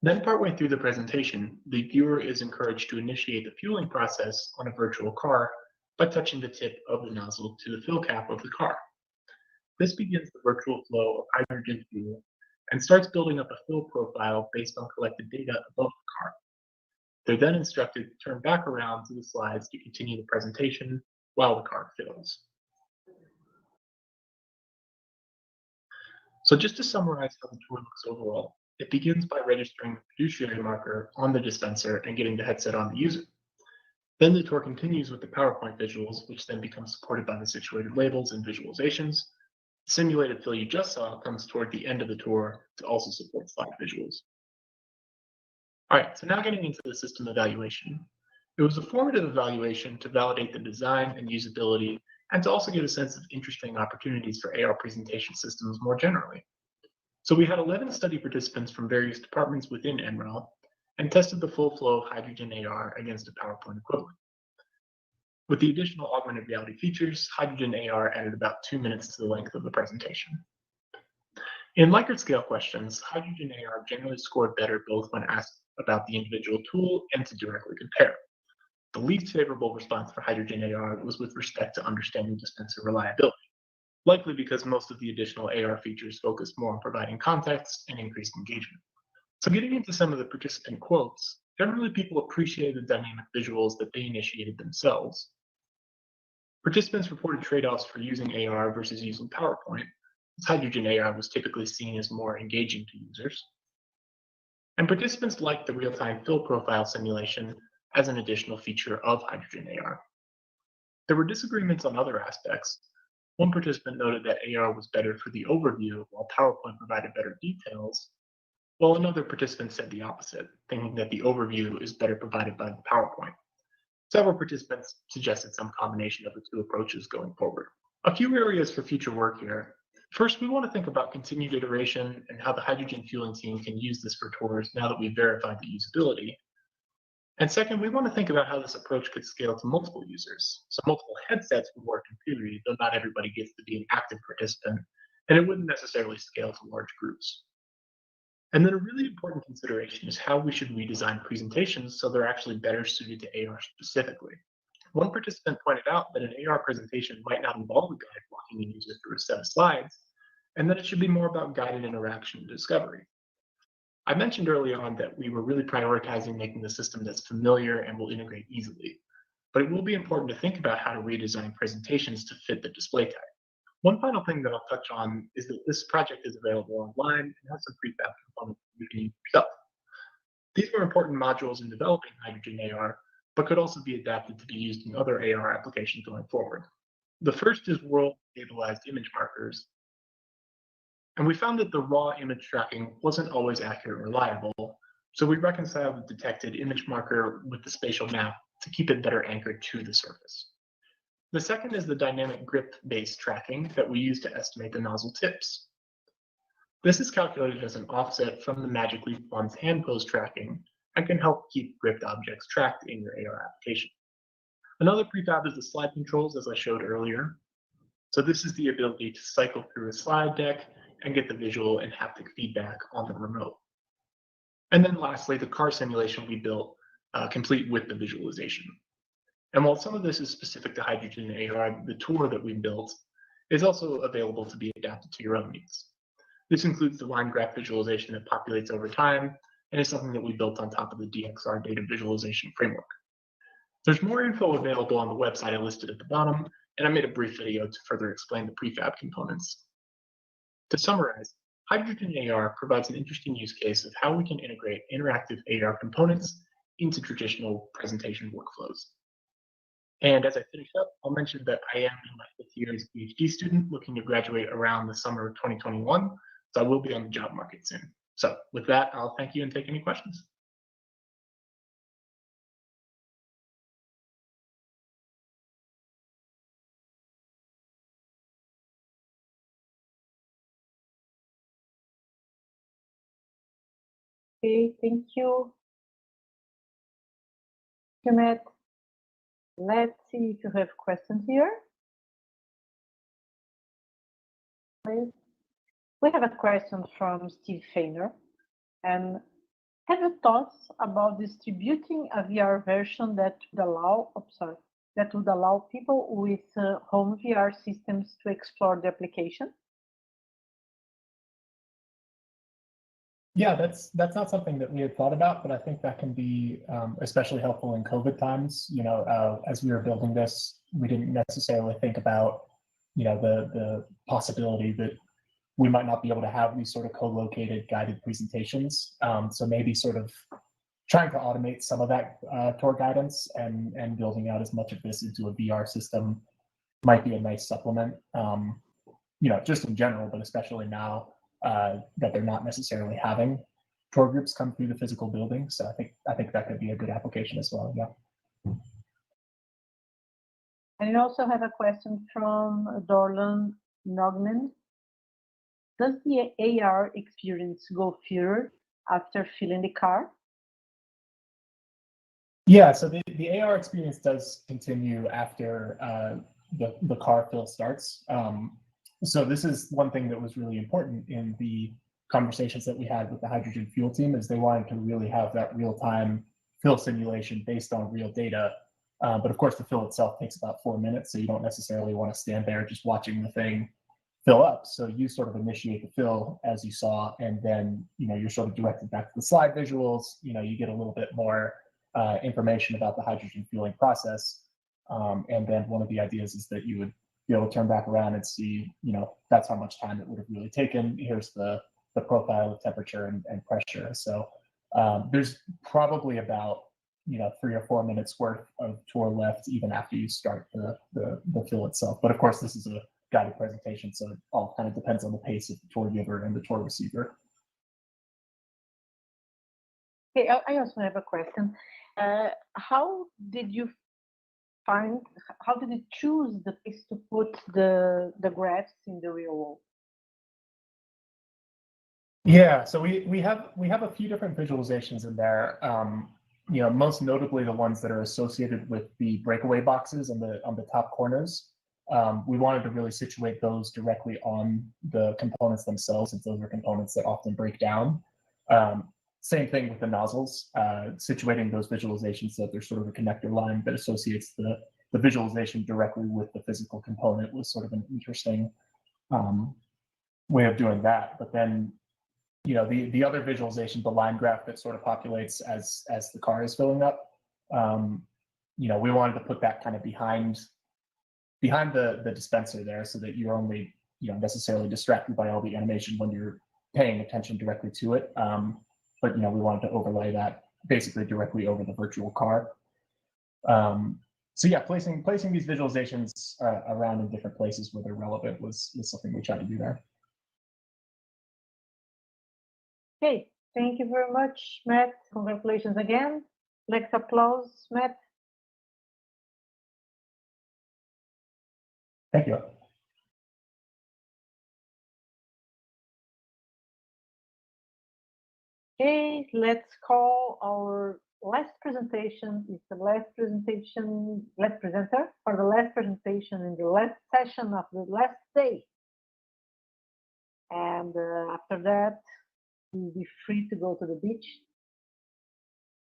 Then partway through the presentation, the viewer is encouraged to initiate the fueling process on a virtual car by touching the tip of the nozzle to the fill cap of the car. This begins the virtual flow of hydrogen fuel and starts building up a fill profile based on collected data above the car. They're then instructed to turn back around to the slides to continue the presentation while the car fills. So just to summarize how the tour looks overall, it begins by registering the fiduciary marker on the dispenser and getting the headset on the user. Then the tour continues with the PowerPoint visuals, which then become supported by the situated labels and visualizations. The simulated fill you just saw comes toward the end of the tour to also support slide visuals. All right, so now getting into the system evaluation. It was a formative evaluation to validate the design and usability and to also get a sense of interesting opportunities for AR presentation systems more generally. So we had 11 study participants from various departments within NREL and tested the full flow of Hydrogen AR against a PowerPoint equivalent. With the additional augmented reality features, Hydrogen AR added about 2 minutes to the length of the presentation. In Likert scale questions, Hydrogen AR generally scored better both when asked about the individual tool and to directly compare. The least favorable response for Hydrogen AR was with respect to understanding dispenser reliability, likely because most of the additional AR features focused more on providing context and increased engagement. So getting into some of the participant quotes, generally people appreciated the dynamic visuals that they initiated themselves. Participants reported trade-offs for using AR versus using PowerPoint, as Hydrogen AR was typically seen as more engaging to users. And participants liked the real-time fill profile simulation as an additional feature of Hydrogen AR. There were disagreements on other aspects. One participant noted that AR was better for the overview, while PowerPoint provided better details, while another participant said the opposite, thinking that the overview is better provided by the PowerPoint. Several participants suggested some combination of the two approaches going forward. A few areas for future work here. First, we want to think about continued iteration and how the hydrogen fueling team can use this for tours now that we've verified the usability. And second, we want to think about how this approach could scale to multiple users. So multiple headsets would work in theory, though not everybody gets to be an active participant, and it wouldn't necessarily scale to large groups. And then a really important consideration is how we should redesign presentations so they're actually better suited to AR specifically. One participant pointed out that an AR presentation might not involve a guide walking a user through a set of slides, and that it should be more about guided interaction and discovery. I mentioned early on that we were really prioritizing making the system that's familiar and will integrate easily, but it will be important to think about how to redesign presentations to fit the display type. One final thing that I'll touch on is that this project is available online and has some prefab components you can use yourself. These were important modules in developing hydrogen AR, but could also be adapted to be used in other AR applications going forward. The first is world stabilized image markers. And we found that the raw image tracking wasn't always accurate and reliable, so we reconciled the detected image marker with the spatial map to keep it better anchored to the surface. The second is the dynamic grip-based tracking that we use to estimate the nozzle tips. This is calculated as an offset from the Magic Leap One's hand pose tracking and can help keep gripped objects tracked in your AR application. Another prefab is the slide controls, as I showed earlier. So this is the ability to cycle through a slide deck and get the visual and haptic feedback on the remote. And then lastly, the car simulation we built, complete with the visualization. And while some of this is specific to hydrogen AR, the tour that we built is also available to be adapted to your own needs. This includes the line graph visualization that populates over time and is something that we built on top of the DXR data visualization framework. There's more info available on the website I listed at the bottom, and I made a brief video to further explain the prefab components. To summarize, hydrogen AR provides an interesting use case of how we can integrate interactive AR components into traditional presentation workflows. And as I finish up, I'll mention that I am in my 5th year as a PhD student looking to graduate around the summer of 2021, so I will be on the job market soon. So with that, I'll thank you and take any questions. Okay, thank you. Matt. Let's see if you have questions here. Please. We have a question from Steve Feiner. And have you thoughts about distributing a VR version that would allow people with home VR systems to explore the application? Yeah, that's not something that we had thought about, but I think that can be especially helpful in COVID times. You know, as we were building this, we didn't necessarily think about, you know, the possibility that we might not be able to have these sort of co-located guided presentations. So maybe sort of trying to automate some of that tour guidance and building out as much of this into a VR system might be a nice supplement. You know, just in general, but especially now. That they're not necessarily having tour groups come through the physical building. So I think that could be a good application as well. Yeah. And you also have a question from Dorlan Nogman. Does the AR experience go further after filling the car? Yeah, so the AR experience does continue after the car fill starts. So this is one thing that was really important in the conversations that we had with the hydrogen fuel team, is they wanted to really have that real-time fill simulation based on real data. But of course, the fill itself takes about 4 minutes, so you don't necessarily want to stand there just watching the thing fill up. So you sort of initiate the fill as you saw, and then you're sort of directed back to the slide visuals. You get a little bit more information about the hydrogen fueling process. And then one of the ideas is that you would be able to turn back around and see, that's how much time it would have really taken. Here's the profile of temperature and pressure. So there's probably about 3 or 4 minutes worth of tour left even after you start the fill itself. But of course, this is a guided presentation, so it all kind of depends on the pace of the tour giver and the tour receiver. Okay, I also have a question. How did you choose the place to put the graphs in the real world? Yeah, so we have a few different visualizations in there. Most notably the ones that are associated with the breakaway boxes on the top corners. we wanted to really situate those directly on the components themselves, since those are components that often break down. Same thing with the nozzles, situating those visualizations so that there's sort of a connector line that associates the visualization directly with the physical component was sort of an interesting way of doing that. But then, you know, the other visualization, the line graph that sort of populates as the car is filling up, you know, we wanted to put that kind of behind the dispenser there, so that you're only, you know, necessarily distracted by all the animation when you're paying attention directly to it. But you know, we wanted to overlay that basically directly over the virtual car. So yeah, placing these visualizations around in different places where they're relevant was something we tried to do there. Okay, thank you very much, Matt. Congratulations again. Let's applause, Matt. Thank you. Okay, let's call our last presentation. It's the last presentation, last presenter for the last presentation in the last session of the last day. And after that, you'll be free to go to the beach.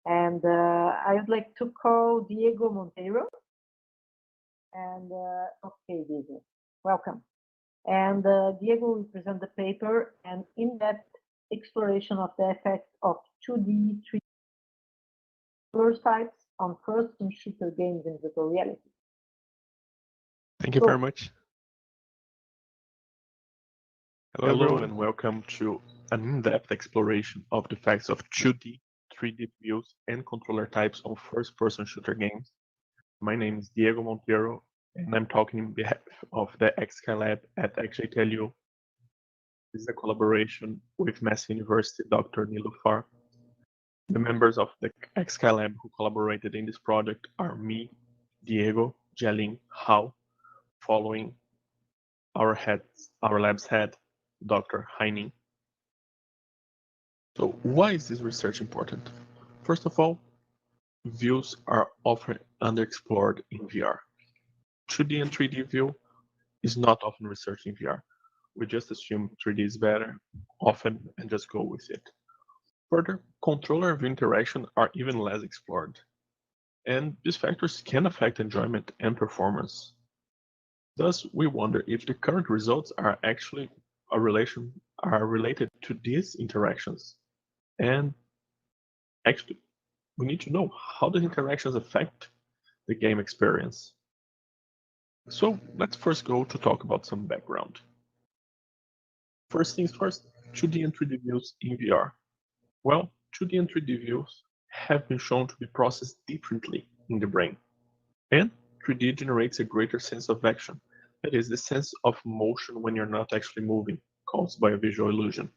And I would like to call Diego Monteiro. And okay, Diego, welcome. And Diego will present the paper and in-depth exploration of the effects of 2D, 3D blur sites on first-person shooter games in virtual reality. Thank you very much. Hello everyone, and welcome to an in-depth exploration of the effects of 2D, 3D views and controller types on first-person shooter games. My name is Diego Monteiro, and I'm talking on behalf of the XK Lab at XJTLU. This is a collaboration with Mass University Dr. Nilufar. The members of the XK Lab who collaborated in this project are me, Diego, Jialin, Hao, following our lab's head, Dr. Heining. So why is this research important? First of all, views are often underexplored in VR. 2D and 3D view is not often researched in VR. We just assume 3D is better, often, and just go with it. Further, controller view interaction are even less explored. And these factors can affect enjoyment and performance. Thus, we wonder if the current results are actually related to these interactions. And actually, we need to know how the interactions affect the game experience. So let's first go to talk about some background. First things first, 2D and 3D views in VR. Well, 2D and 3D views have been shown to be processed differently in the brain. And 3D generates a greater sense of action. That is the sense of motion when you're not actually moving, caused by a visual illusion.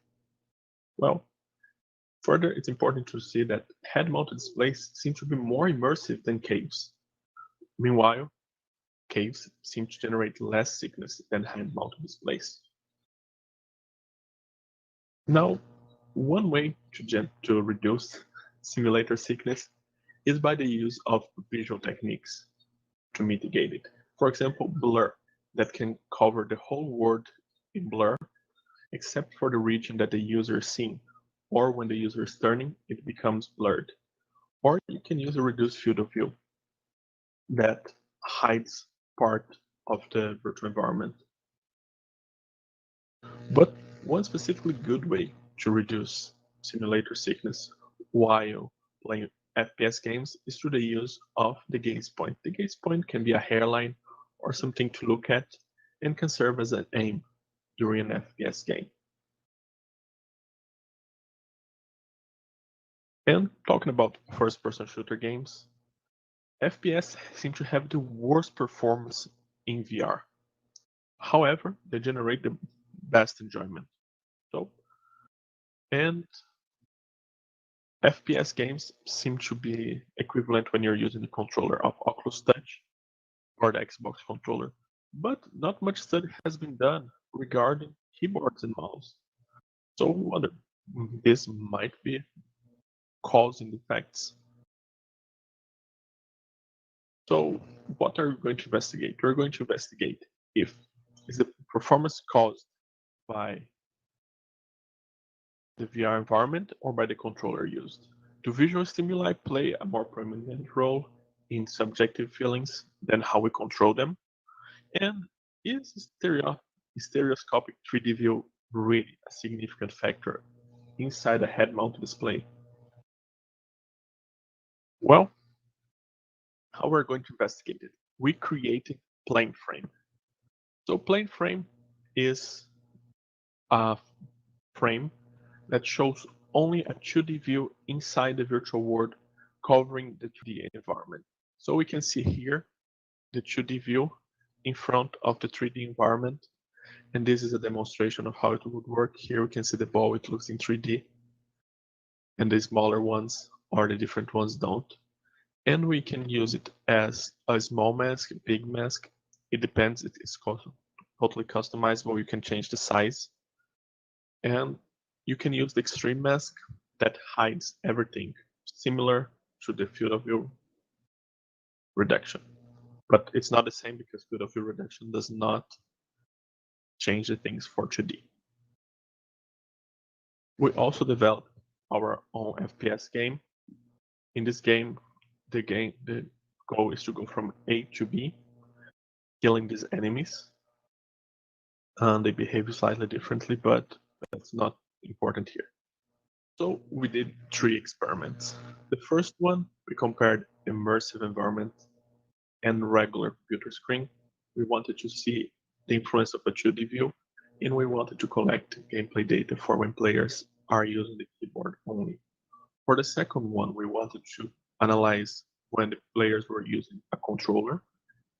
Well, further, it's important to see that head-mounted displays seem to be more immersive than caves. Meanwhile, caves seem to generate less sickness than head-mounted displays. Now, one way to reduce simulator sickness is by the use of visual techniques to mitigate it. For example, blur, that can cover the whole world in blur, except for the region that the user is seeing, or when the user is turning, it becomes blurred. Or you can use a reduced field of view that hides part of the virtual environment. But one specifically good way to reduce simulator sickness while playing FPS games is through the use of the gaze point. The gaze point can be a hairline or something to look at and can serve as an aim during an FPS game. And talking about first-person shooter games, FPS seem to have the worst performance in VR. However, they generate the best enjoyment. And FPS games seem to be equivalent when you're using the controller of Oculus Touch or the Xbox controller, but not much study has been done regarding keyboards and mouse. So we wonder, this might be causing effects. So what are we going to investigate? We're going to investigate if is the performance caused by the VR environment or by the controller used. Do visual stimuli play a more prominent role in subjective feelings than how we control them? And is stereoscopic 3D view really a significant factor inside a head-mounted display? Well, how we're going to investigate it? We created plane frame. So plane frame is a frame that shows only a 2D view inside the virtual world covering the 3D environment. So we can see here the 2D view in front of the 3D environment. And this is a demonstration of how it would work. Here we can see the ball, it looks in 3D. And the smaller ones or the different ones don't. And we can use it as a small mask, big mask. It depends, it is totally customizable. You can change the size. And you can use the extreme mask that hides everything, similar to the field of view reduction. But it's not the same because field of view reduction does not change the things for 2D. We also developed our own FPS game. In this game, the goal is to go from A to B, killing these enemies. They behave slightly differently, but that's not important here. So we did 3 experiments. The first one, we compared immersive environment and regular computer screen. We wanted to see the influence of a 2D view, and we wanted to collect gameplay data for when players are using the keyboard only. For the second one, we wanted to analyze when the players were using a controller,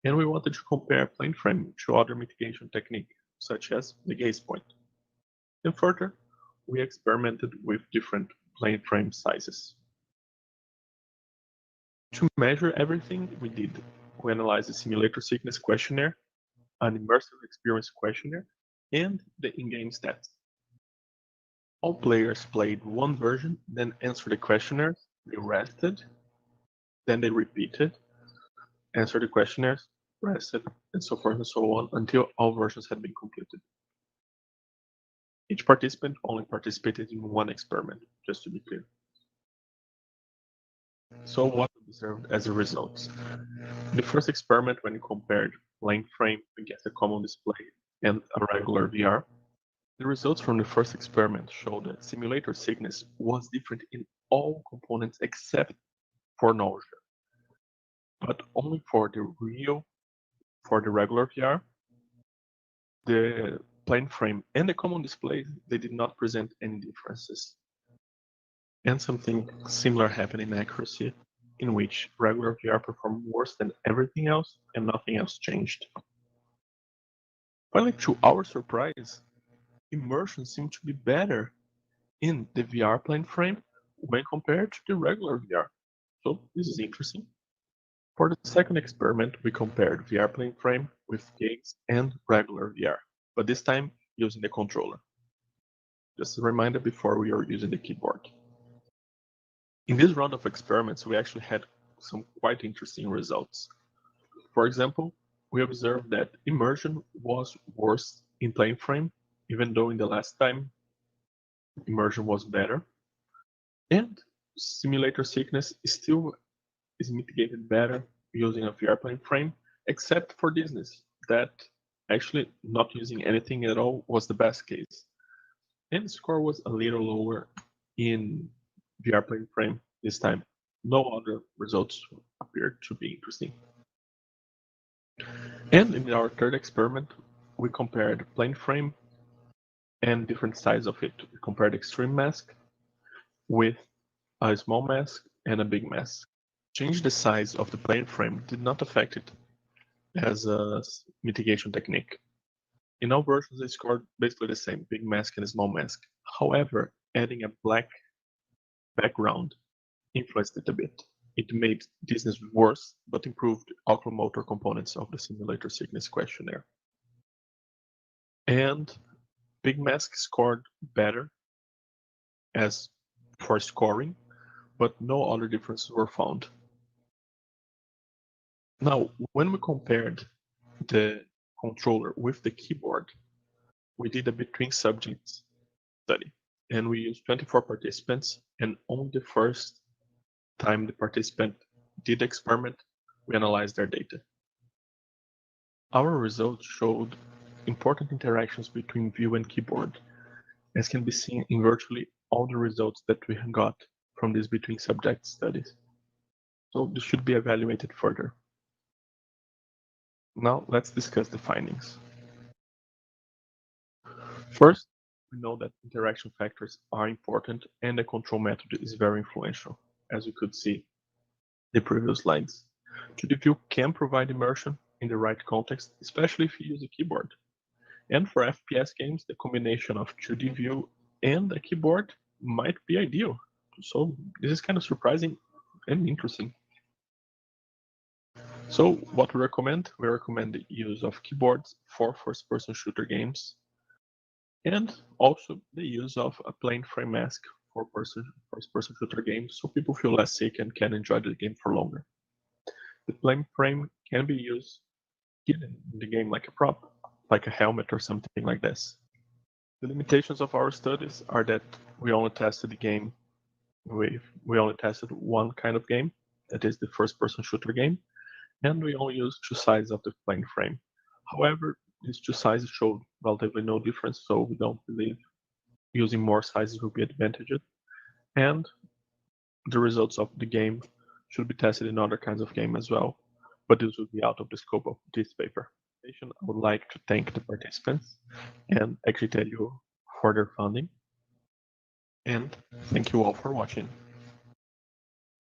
and we wanted to compare plane frame to other mitigation techniques, such as the gaze point. And further, we experimented with different plane frame sizes. To measure everything we did, we analyzed the simulator sickness questionnaire, an immersive experience questionnaire, and the in-game stats. All players played one version, then answered the questionnaires, they rested, then they repeated, answered the questionnaires, rested, and so forth and so on until all versions had been completed. Each participant only participated in one experiment, just to be clear. So what we observed as a result? The first experiment, when we compared plane frame against a common display and a regular VR, the results from the first experiment showed that simulator sickness was different in all components except for nausea, but only for the regular VR, the plane frame and the common display, they did not present any differences. And something similar happened in accuracy, in which regular VR performed worse than everything else and nothing else changed. Finally, to our surprise, immersion seemed to be better in the VR plane frame when compared to the regular VR. So this is interesting. For the second experiment, we compared VR plane frame with gaze and regular VR, but this time using the controller. Just a reminder before we are using the keyboard. In this round of experiments, we actually had some quite interesting results. For example, we observed that immersion was worse in plane frame, even though in the last time immersion was better. And simulator sickness still is mitigated better using a VR plane frame, except for dizziness, that actually not using anything at all was the best case. And the score was a little lower in VR plane frame this time. No other results appeared to be interesting. And in our third experiment, we compared plane frame and different size of it. We compared extreme mask with a small mask and a big mask. Change the size of the plane frame did not affect it as a mitigation technique. In all versions, they scored basically the same, big mask and small mask. However, adding a black background influenced it a bit. It made dizziness worse, but improved oculomotor components of the simulator sickness questionnaire. And Big Mask scored better as for scoring, but no other differences were found. Now, when we compared the controller with the keyboard, we did a between subjects study, and we used 24 participants, and on the first time the participant did the experiment, we analyzed their data. Our results showed important interactions between view and keyboard, as can be seen in virtually all the results that we got from these between subject studies. So this should be evaluated further. Now let's discuss the findings. First, we know that interaction factors are important and the control method is very influential, as we could see in the previous slides. 2D view can provide immersion in the right context, especially if you use a keyboard. And for FPS games, the combination of 2D view and a keyboard might be ideal. So this is kind of surprising and interesting. So what we recommend the use of keyboards for first-person shooter games, and also the use of a plain frame mask for first-person shooter games, so people feel less sick and can enjoy the game for longer. The plain frame can be used hidden in the game like a prop, like a helmet or something like this. The limitations of our studies are that we only tested the game. We only tested one kind of game, that is the first-person shooter game, and we only used 2 sides of the plane frame. However, these 2 sizes showed relatively no difference, so we don't believe using more sizes will be advantageous. And the results of the game should be tested in other kinds of game as well, but this will be out of the scope of this paper. I would like to thank the participants and actually tell you for their funding. And thank you all for watching.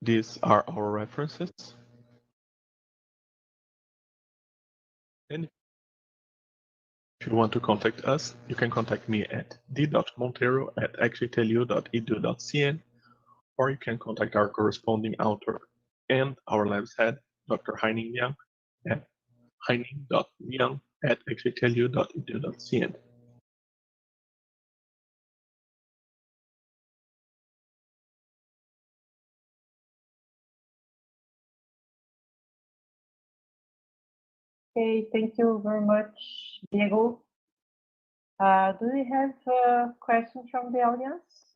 These are our references. And if you want to contact us, you can contact me at d.montero@actuallytellyou.edu.cn, or you can contact our corresponding author and our lab's head, Dr. Haining Liang, at haining.liang@actuallytellyou.edu.cn. Okay, thank you very much, Diego. Do we have questions from the audience?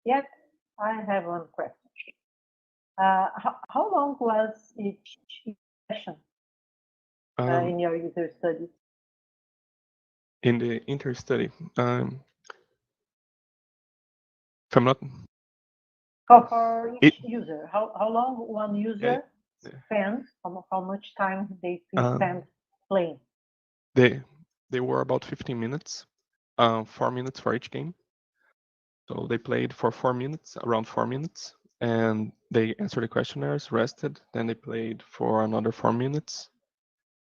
Yes, I have one question. How long was each session in your user studies? In the inter-study, if I'm not... For each user, how long one user spends, how much time they spend playing? They were about 15 minutes, 4 minutes for each game. So they played for 4 minutes, around 4 minutes, and they answered the questionnaires, rested, then they played for another 4 minutes,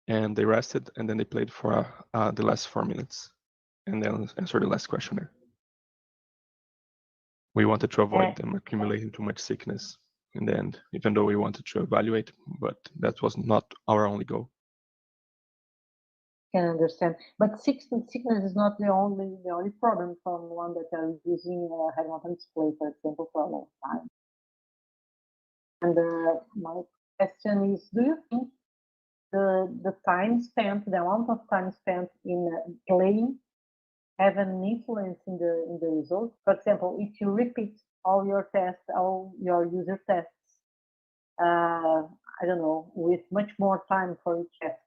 and they rested, and then they played for the last 4 minutes, and then answered the last questionnaire. We wanted to avoid them accumulating too much sickness in the end, even though we wanted to evaluate, but that was not our only goal. Can understand, but sickness is not the only problem from one that are using Hamilton display, for example, for a long time. And my question is, do you think the time spent, the amount of time spent in playing, have an influence in the results? For example, if you repeat all your tests, all your user tests, I don't know, with much more time for each test,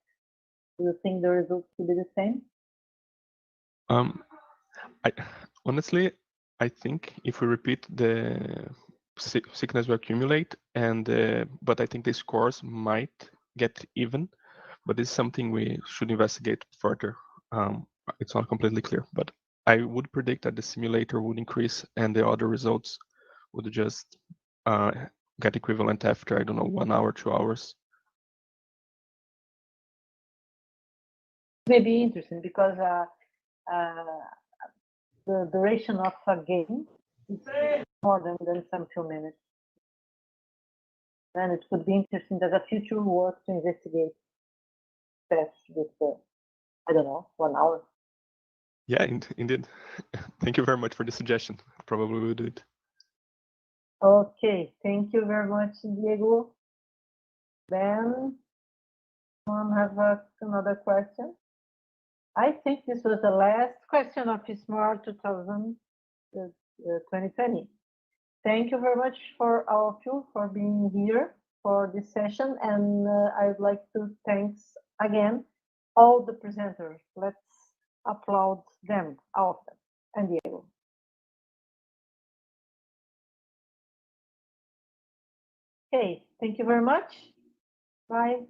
do you think the results will be the same? Honestly, I think if we repeat the sickness we accumulate, but I think the scores might get even, but this is something we should investigate further. It's not completely clear, but I would predict that the simulator would increase and the other results would just get equivalent after, I don't know, 1 hour, 2 hours. Maybe interesting because the duration of a game is more than some few minutes. And it could be interesting as a future work to investigate tests with, I don't know, 1 hour. Yeah, indeed. Thank you very much for the suggestion. Probably will do it. Okay, thank you very much, Diego. Then, someone have another question? I think this was the last question of Smart 2020. Thank you very much for all of you for being here for this session, and I would like to thank again all the presenters. Let's applaud them, all of them, and Diego. Okay, thank you very much. Bye.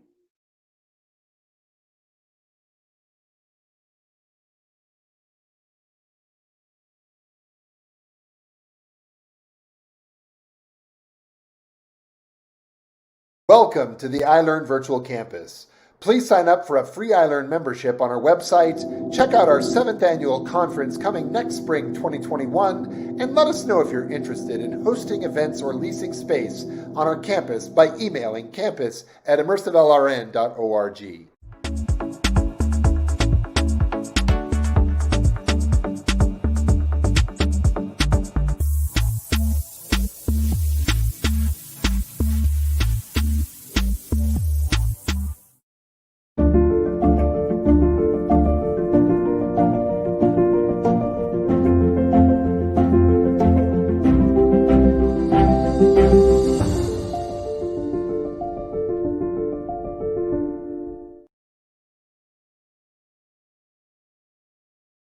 Welcome to the iLearn Virtual Campus. Please sign up for a free iLearn membership on our website, check out our 7th annual conference coming next spring 2021, and let us know if you're interested in hosting events or leasing space on our campus by emailing campus@immersivelrn.org.